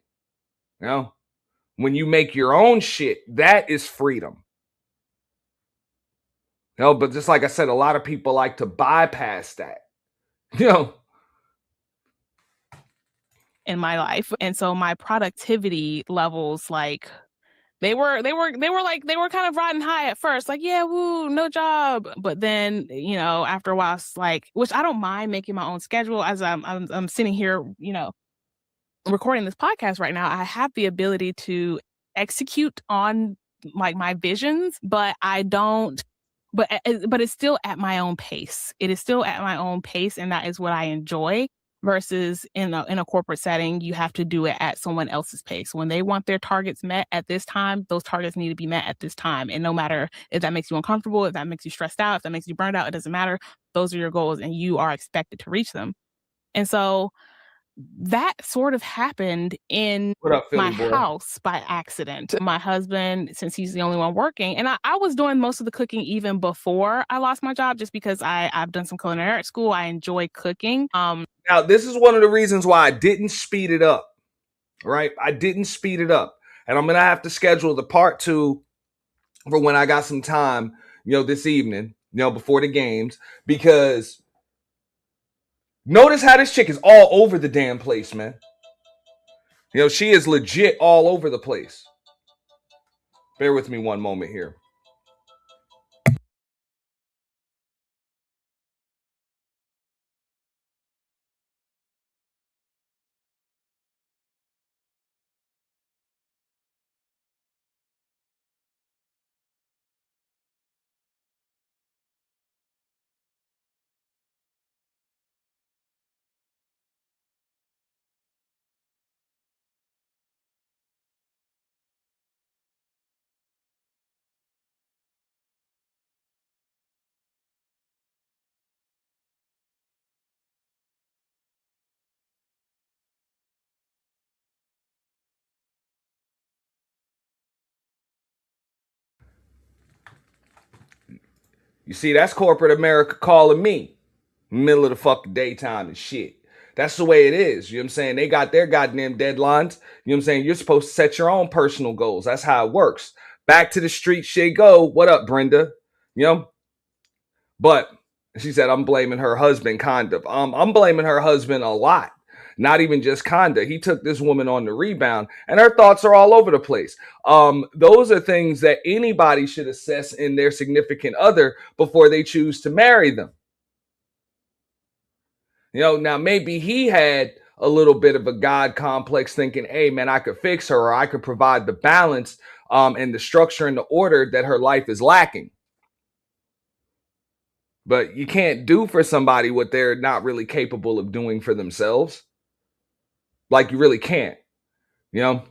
know? When you make your own shit, that is freedom. You know, but just like I said, a lot of people like to bypass that. You know? In my life. And so my productivity levels, like they were kind of riding high at first, like, yeah, woo, no job. But then, you know, after a while, it's like, which I don't mind making my own schedule as I'm sitting here, you know, recording this podcast right now. I have the ability to execute on like my visions, but I don't. But it's still at my own pace. It is still at my own pace, and that is what I enjoy. Versus in a corporate setting, you have to do it at someone else's pace. When they want their targets met at this time, those targets need to be met at this time. And no matter if that makes you uncomfortable, if that makes you stressed out, if that makes you burned out, it doesn't matter. Those are your goals, and you are expected to reach them. And so that sort of happened in What up, Philly my boy? house by accident. My husband, since he's the only one working, and I was doing most of the cooking even before I lost my job, just because I've done some culinary art school. I enjoy cooking. Now, this is one of the reasons why I didn't speed it up, right? I didn't speed it up. And I'm going to have to schedule the part 2 for when I got some time, you know, this evening, you know, before the games, because notice how this chick is all over the damn place, man. You know, she is legit all over the place. Bear with me one moment here. You see, that's corporate America calling me. Middle of the fucking daytime and shit. That's the way it is. You know what I'm saying? They got their goddamn deadlines. You know what I'm saying? You're supposed to set your own personal goals. That's how it works. Back to the street shit go. What up, Brenda? You know? But she said, I'm blaming her husband, Conda. I'm blaming her husband a lot. Not even just Conda. He took this woman on the rebound, and her thoughts are all over the place. Those are things that anybody should assess in their significant other before they choose to marry them. You know, now maybe he had a little bit of a God complex thinking, hey, man, I could fix her, or I could provide the balance and the structure and the order that her life is lacking. But you can't do for somebody what they're not really capable of doing for themselves. Like, you really can't. You know,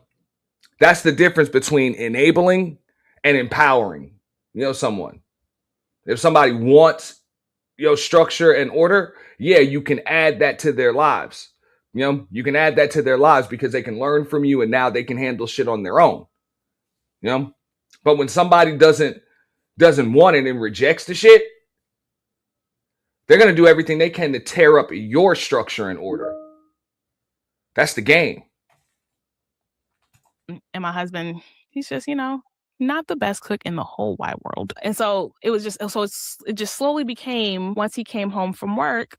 that's the difference between enabling and empowering, you know, someone. If somebody wants, you know, structure and order, yeah, you can add that to their lives. You know, you can add that to their lives because they can learn from you and now they can handle shit on their own. You know, but when somebody doesn't want it and rejects the shit, they're going to do everything they can to tear up your structure and order. That's the game. And my husband, he's just, you know, not the best cook in the whole wide world. And so it just slowly became, once he came home from work,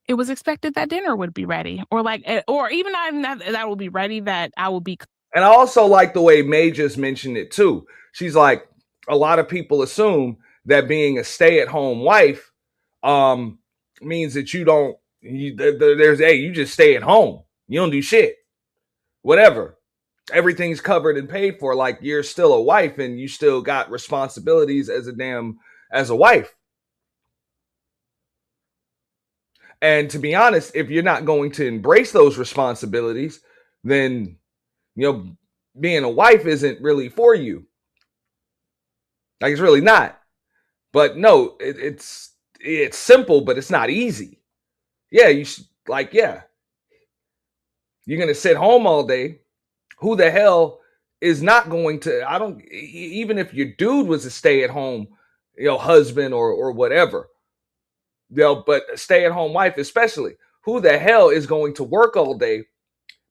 it was expected that dinner would be ready, or like, or even not that will be ready, that I will be. And I also like the way May just mentioned it too. She's like, a lot of people assume that being a stay-at-home wife means that you just stay at home. You don't do shit. Whatever. Everything's covered and paid for. Like, you're still a wife and you still got responsibilities as a wife. And to be honest, if you're not going to embrace those responsibilities, then, being a wife isn't really for you. Like, it's really not. But no, it's simple, but it's not easy. Yeah, you're going to sit home all day. Who the hell is not going to, even if your dude was a stay-at-home, husband or whatever, but a stay-at-home wife especially, who the hell is going to work all day,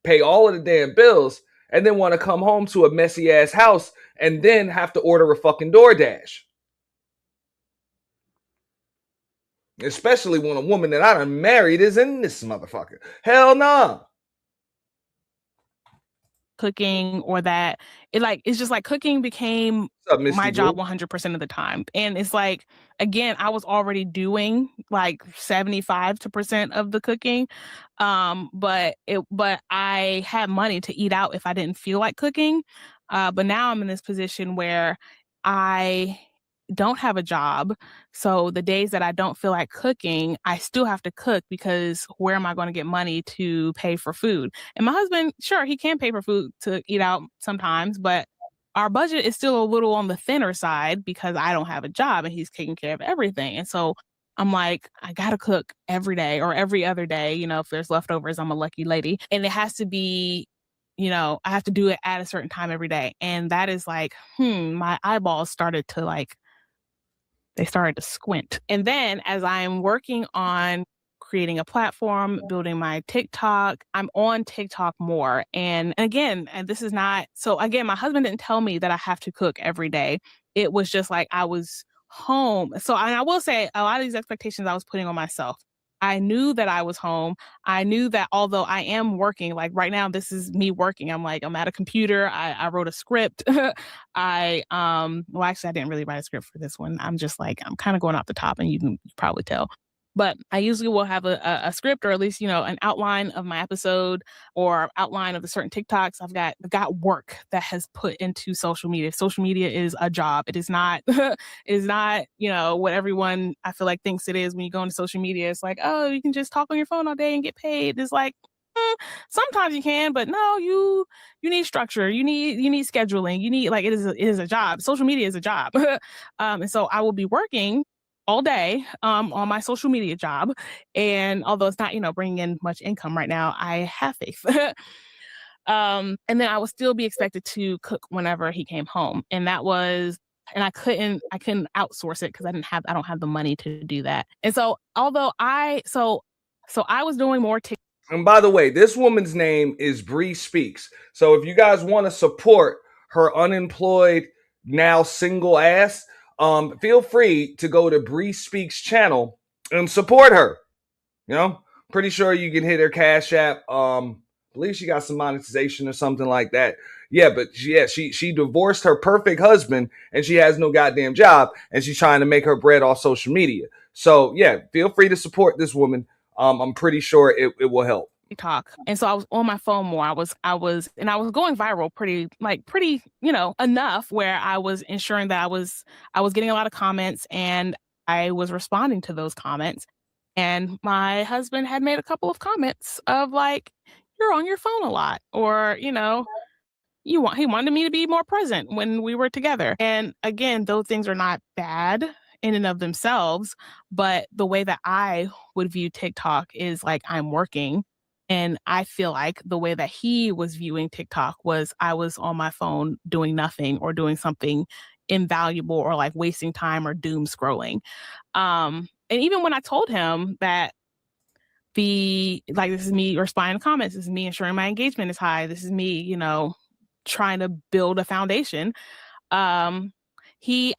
pay all of the damn bills, and then want to come home to a messy ass house and then have to order a fucking DoorDash? Especially when a woman that I done married is in this motherfucker. Hell no. Nah. Cooking, or that it's just like cooking became my job 100% of the time. And it's like, again, I was already doing like 75% of the cooking. But I had money to eat out if I didn't feel like cooking. But now I'm in this position where I don't have a job. So the days that I don't feel like cooking, I still have to cook, because where am I going to get money to pay for food? And my husband, sure, he can pay for food to eat out sometimes, but our budget is still a little on the thinner side because I don't have a job and he's taking care of everything. And so I'm like, I got to cook every day or every other day. If there's leftovers, I'm a lucky lady. And it has to be, I have to do it at a certain time every day. And that is like, my eyeballs started to they started to squint. And then as I'm working on creating a platform, building my TikTok, I'm on TikTok more. And again, this is not, so again, my husband didn't tell me that I have to cook every day. It was just like I was home. So, and I will say, a lot of these expectations I was putting on myself. I knew that I was home. I knew that although I am working, like right now, this is me working. I'm at a computer. I wrote a script. Well, actually, I didn't really write a script for this one. I'm just like, I'm kind of going off the top, and you can probably tell. But I usually will have a script, or at least, an outline of my episode or outline of the certain TikToks. I've got work that has put into social media. Social media is a job. It is not, what everyone I feel like thinks it is when you go into social media. It's like, oh, you can just talk on your phone all day and get paid. It's like, sometimes you can, but no, you need structure. You need scheduling. You need, it is a job. Social media is a job. And so I will be working all day on my social media job. And although it's not, bringing in much income right now, I have faith. And then I would still be expected to cook whenever he came home. And I couldn't outsource it because I don't have the money to do that. And so although I was doing more TikTok. And by the way, this woman's name is Bree Speaks. So if you guys want to support her unemployed, now single ass, feel free to go to Bree Speaks channel and support her. Pretty sure you can hit her Cash App. I believe she got some monetization or something like that. Yeah, but she divorced her perfect husband and she has no goddamn job and she's trying to make her bread off social media. So yeah, feel free to support this woman. I'm pretty sure it will help. Talk. And so I was on my phone more. I was going viral pretty enough where I was ensuring that I was getting a lot of comments and I was responding to those comments. And my husband had made a couple of comments of like, you're on your phone a lot, or, he wanted me to be more present when we were together. And again, those things are not bad in and of themselves, but the way that I would view TikTok is like I'm working. And I feel like the way that he was viewing TikTok was I was on my phone doing nothing or doing something invaluable or like wasting time or doom scrolling. And even when I told him that this is me responding to comments, this is me ensuring my engagement is high, this is me, trying to build a foundation. I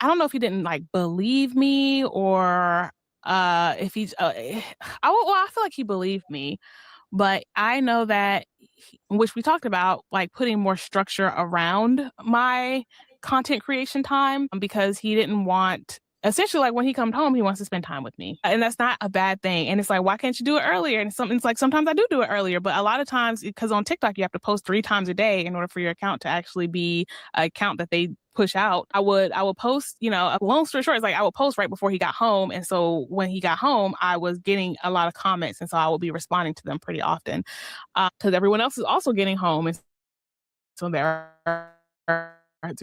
don't know if he didn't like believe me or if he's, I feel like he believed me, but I know that, which we talked about, like putting more structure around my content creation time, because he didn't want, essentially, like when he comes home, he wants to spend time with me. And that's not a bad thing. And it's like, why can't you do it earlier? And it's like, sometimes I do it earlier, but a lot of times, because on TikTok, you have to post 3 times a day in order for your account to actually be an account that they push out. I would post, a long story short, it's like I would post right before he got home. And so when he got home, I was getting a lot of comments. And so I will be responding to them pretty often, because everyone else is also getting home. And so they're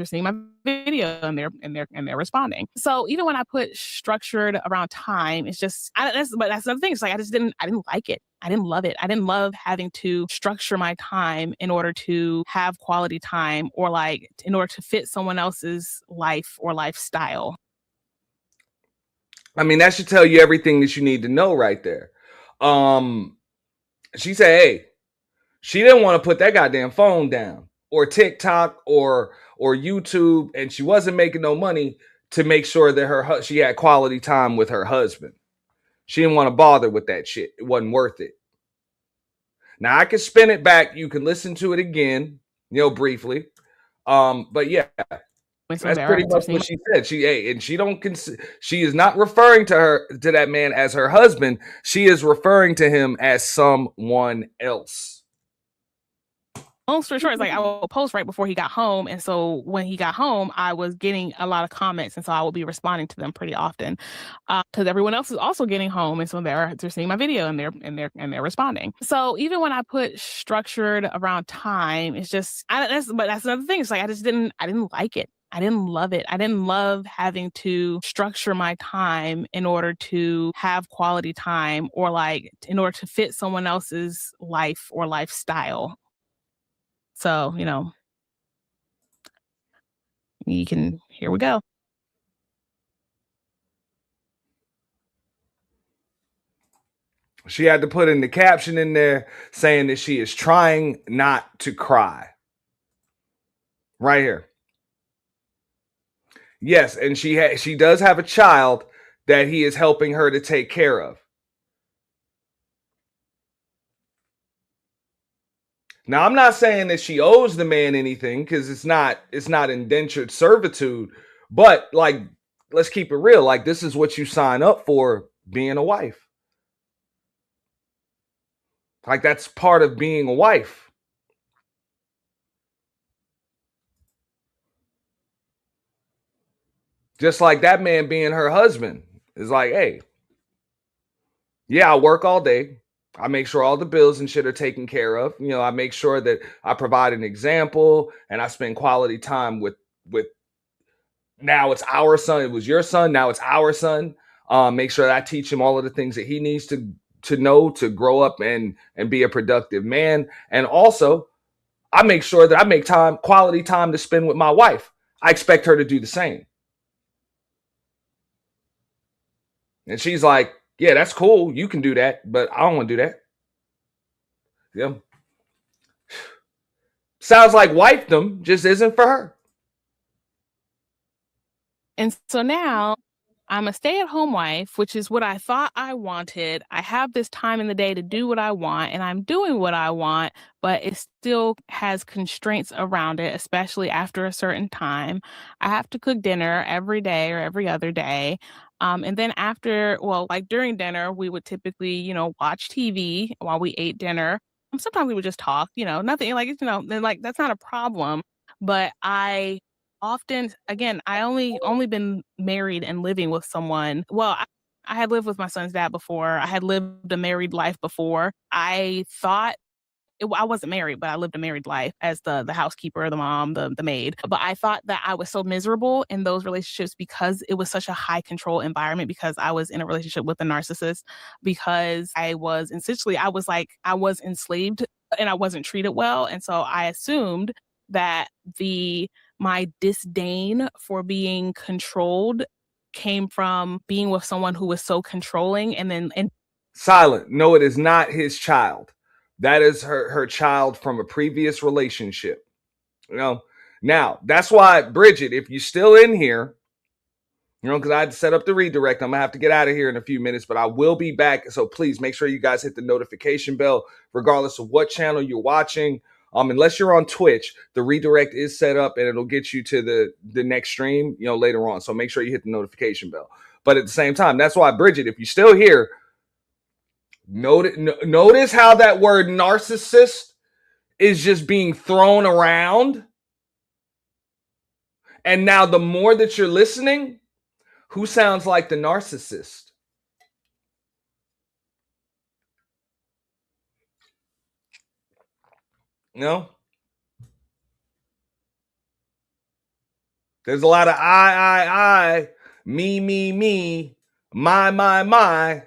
seeing my video and they're responding. So even when I put structured around time, it's just, but that's another thing. It's like, I didn't like it. I didn't love it. I didn't love having to structure my time in order to have quality time, or like in order to fit someone else's life or lifestyle. I mean, that should tell you everything that you need to know right there. She said, hey, she didn't want to put that goddamn phone down, or TikTok or YouTube, and she wasn't making no money to make sure that she had quality time with her husband. She didn't want to bother with that shit. It wasn't worth it. Now I can spin it back. You can listen to it again, briefly. But yeah, that's pretty much what she said. She is not referring to that man as her husband. She is referring to him as someone else. Long story short, it's like I will post right before he got home. And so when he got home, I was getting a lot of comments. And so I will be responding to them pretty often, because everyone else is also getting home. And so they're seeing my video and they're responding. So even when I put structured around time, it's just, but that's another thing. It's like, I didn't like it. I didn't love it. I didn't love having to structure my time in order to have quality time, or like in order to fit someone else's life or lifestyle. So, here we go. She had to put in the caption in there saying that she is trying not to cry. Right here. Yes, and she does have a child that he is helping her to take care of. Now, I'm not saying that she owes the man anything, because it's not indentured servitude, but like, let's keep it real. Like, this is what you sign up for being a wife. Like, that's part of being a wife. Just like that man being her husband is like, hey, yeah, I work all day. I make sure all the bills and shit are taken care of. I make sure that I provide an example, and I spend quality time with now it's our son. It was your son. Now it's our son. Make sure that I teach him all of the things that he needs to know to grow up and be a productive man. And also, I make sure that I make quality time to spend with my wife. I expect her to do the same. And she's like, yeah, that's cool. You can do that, but I don't want to do that. Yeah. Sounds like wifedom just isn't for her. And so now I'm a stay-at-home wife, which is what I thought I wanted. I have this time in the day to do what I want, and I'm doing what I want, but it still has constraints around it, especially after a certain time. I have to cook dinner every day or every other day. And then during dinner, we would typically, watch TV while we ate dinner. Sometimes we would just talk, nothing like, that's not a problem. But I often, again, I only been married and living with someone. Well, I had lived with my son's dad before. I had lived a married life before. I thought I wasn't married, but I lived a married life as the housekeeper, the mom, the maid. But I thought that I was so miserable in those relationships because it was such a high control environment, because I was in a relationship with a narcissist, because I was enslaved and I wasn't treated well. And so I assumed that my disdain for being controlled came from being with someone who was so controlling. And Silent. No, it is not his child. That is her child from a previous relationship. Now that's why, Bridget, if you're still in here, You know, because I had to set up the redirect. I'm going to have to get out of here in a few minutes, but I will be back. So please make sure you guys hit the notification bell, regardless of what channel you're watching. Unless you're on Twitch, the redirect is set up and it'll get you to the next stream, you know, later on. So make sure you hit the notification bell. But at the same time, that's why, Bridget, if you're still here, notice how that word narcissist is just being thrown around. And now the more that you're listening, who sounds like the narcissist? No? There's a lot of I, me, my.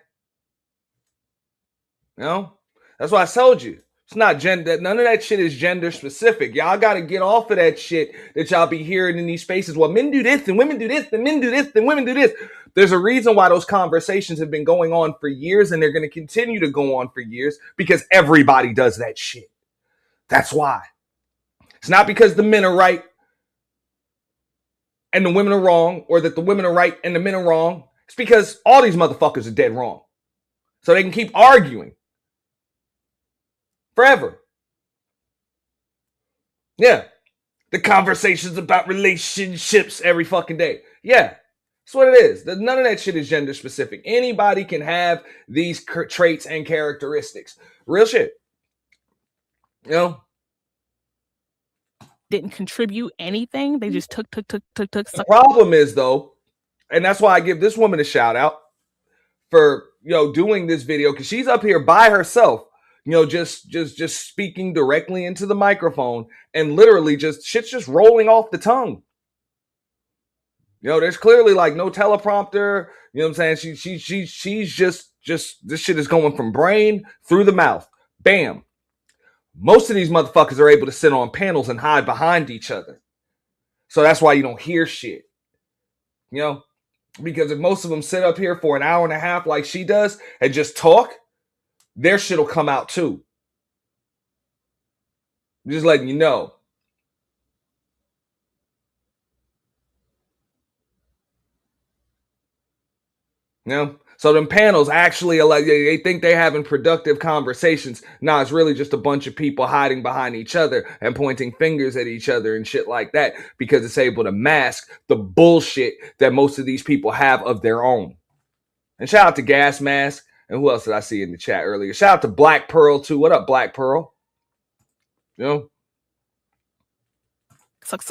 No? That's why I told you. It's not gender. None of that shit is gender specific. Y'all got to get off of that shit that y'all be hearing in these spaces. Well, men do this and women do this and men do this and women do this. There's a reason why those conversations have been going on for years and they're going to continue to go on for years because everybody does that shit. That's why. It's not because the men are right and the women are wrong, or that the women are right and the men are wrong. It's because all these motherfuckers are dead wrong. So they can keep arguing forever. Yeah. The conversations about relationships every fucking day. Yeah. That's what it is. None of that shit is gender specific. Anybody can have these traits and characteristics. Real shit. You know? Didn't contribute anything. They just took. The problem is, though, and that's why I give this woman a shout out for, you know, doing this video, because she's up here by herself, you know, just speaking directly into the microphone and literally shit's just rolling off the tongue. You know, there's clearly like no teleprompter. You know what I'm saying? She's just this shit is going from brain through the mouth. Bam. Most of these motherfuckers are able to sit on panels and hide behind each other. So that's why you don't hear shit. You know? Because if most of them sit up here for an hour and a half like she does and just talk, their shit will come out too. Just letting you know. You know? So them panels actually are like, they think they're having productive conversations. Nah, it's really just a bunch of people hiding behind each other and pointing fingers at each other and shit like that, because it's able to mask the bullshit that most of these people have of their own. And shout out to Gas Mask. And who else did I see in the chat earlier? Shout out to Black Pearl too. What up, Black Pearl? You know? Suck,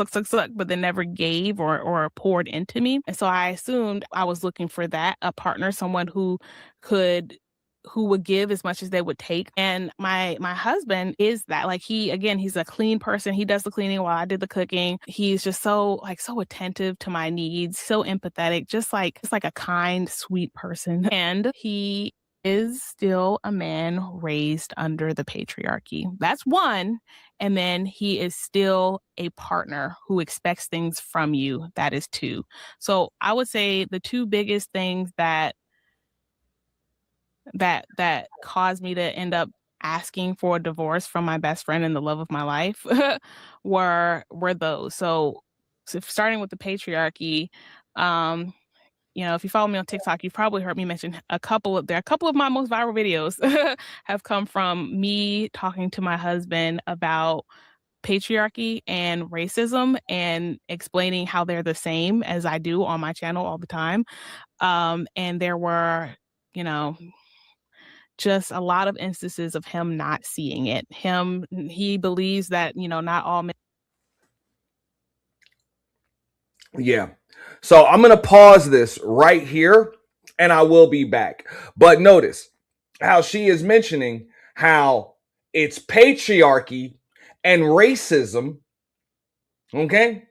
but they never gave or poured into me. And so I assumed I was looking for that, a partner, someone who would give as much as they would take. And my husband is that. Like, he's a clean person. He does the cleaning while I did the cooking. He's just so attentive to my needs, so empathetic, just like a kind, sweet person. And he is still a man raised under the patriarchy. That's one. And then he is still a partner who expects things from you. That is two. So I would say the two biggest things that caused me to end up asking for a divorce from my best friend and the love of my life were those. So starting with the patriarchy, you know, if you follow me on TikTok, you've probably heard me mention a couple of my most viral videos have come from me talking to my husband about patriarchy and racism and explaining how they're the same, as I do on my channel all the time. And there were, you know, just a lot of instances of him not seeing it. He believes that, you know, not all men. Yeah. So I'm going to pause this right here and I will be back. But notice how she is mentioning how it's patriarchy and racism, okay,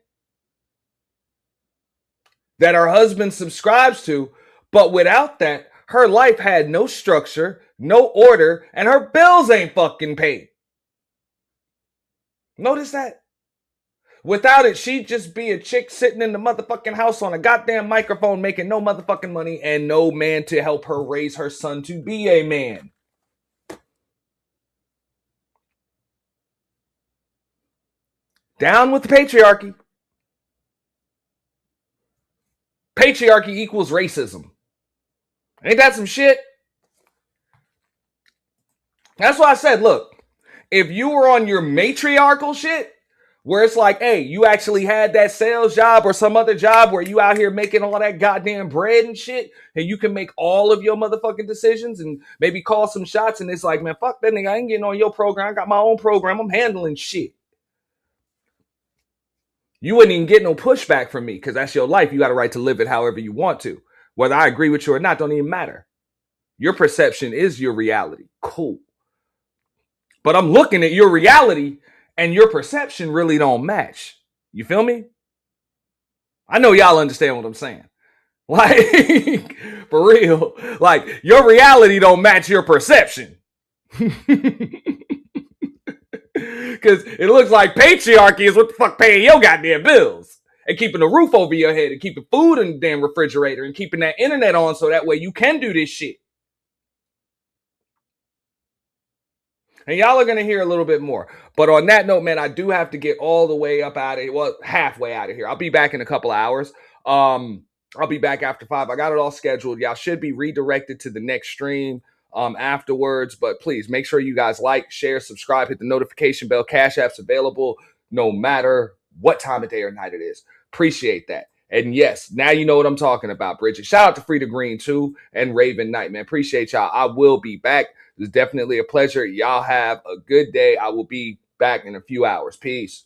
that her husband subscribes to. But without that, her life had no structure, no order, and her bills ain't fucking paid. Notice that? Without it, she'd just be a chick sitting in the motherfucking house on a goddamn microphone making no motherfucking money and no man to help her raise her son to be a man. Down with the patriarchy. Patriarchy equals racism. Ain't that some shit? That's why I said, look, if you were on your matriarchal shit, where it's like, hey, you actually had that sales job or some other job where you out here making all that goddamn bread and shit, and you can make all of your motherfucking decisions and maybe call some shots, and it's like, man, fuck that nigga, I ain't getting on your program. I got my own program. I'm handling shit. You wouldn't even get no pushback from me because that's your life. You got a right to live it however you want to. Whether I agree with you or not, don't even matter. Your perception is your reality. Cool. But I'm looking at your reality and your perception really don't match. You feel me? I know y'all understand what I'm saying. Like, for real. Like, your reality don't match your perception. Because it looks like patriarchy is what the fuck paying your goddamn bills. And keeping a roof over your head and keeping food in the damn refrigerator and keeping that internet on so that way you can do this shit. And y'all are going to hear a little bit more. But on that note, man, I do have to get all the way up out of here. Well, halfway out of here. I'll be back in a couple of hours. I'll be back after 5. I got it all scheduled. Y'all should be redirected to the next stream afterwards. But please make sure you guys like, share, subscribe, hit the notification bell. Cash App's available no matter what time of day or night it is. Appreciate that. And yes, now you know what I'm talking about, Bridget. Shout out to Frida Green, too, and Raven Knight, man. Appreciate y'all. I will be back. It's definitely a pleasure. Y'all have a good day. I will be back in a few hours. Peace.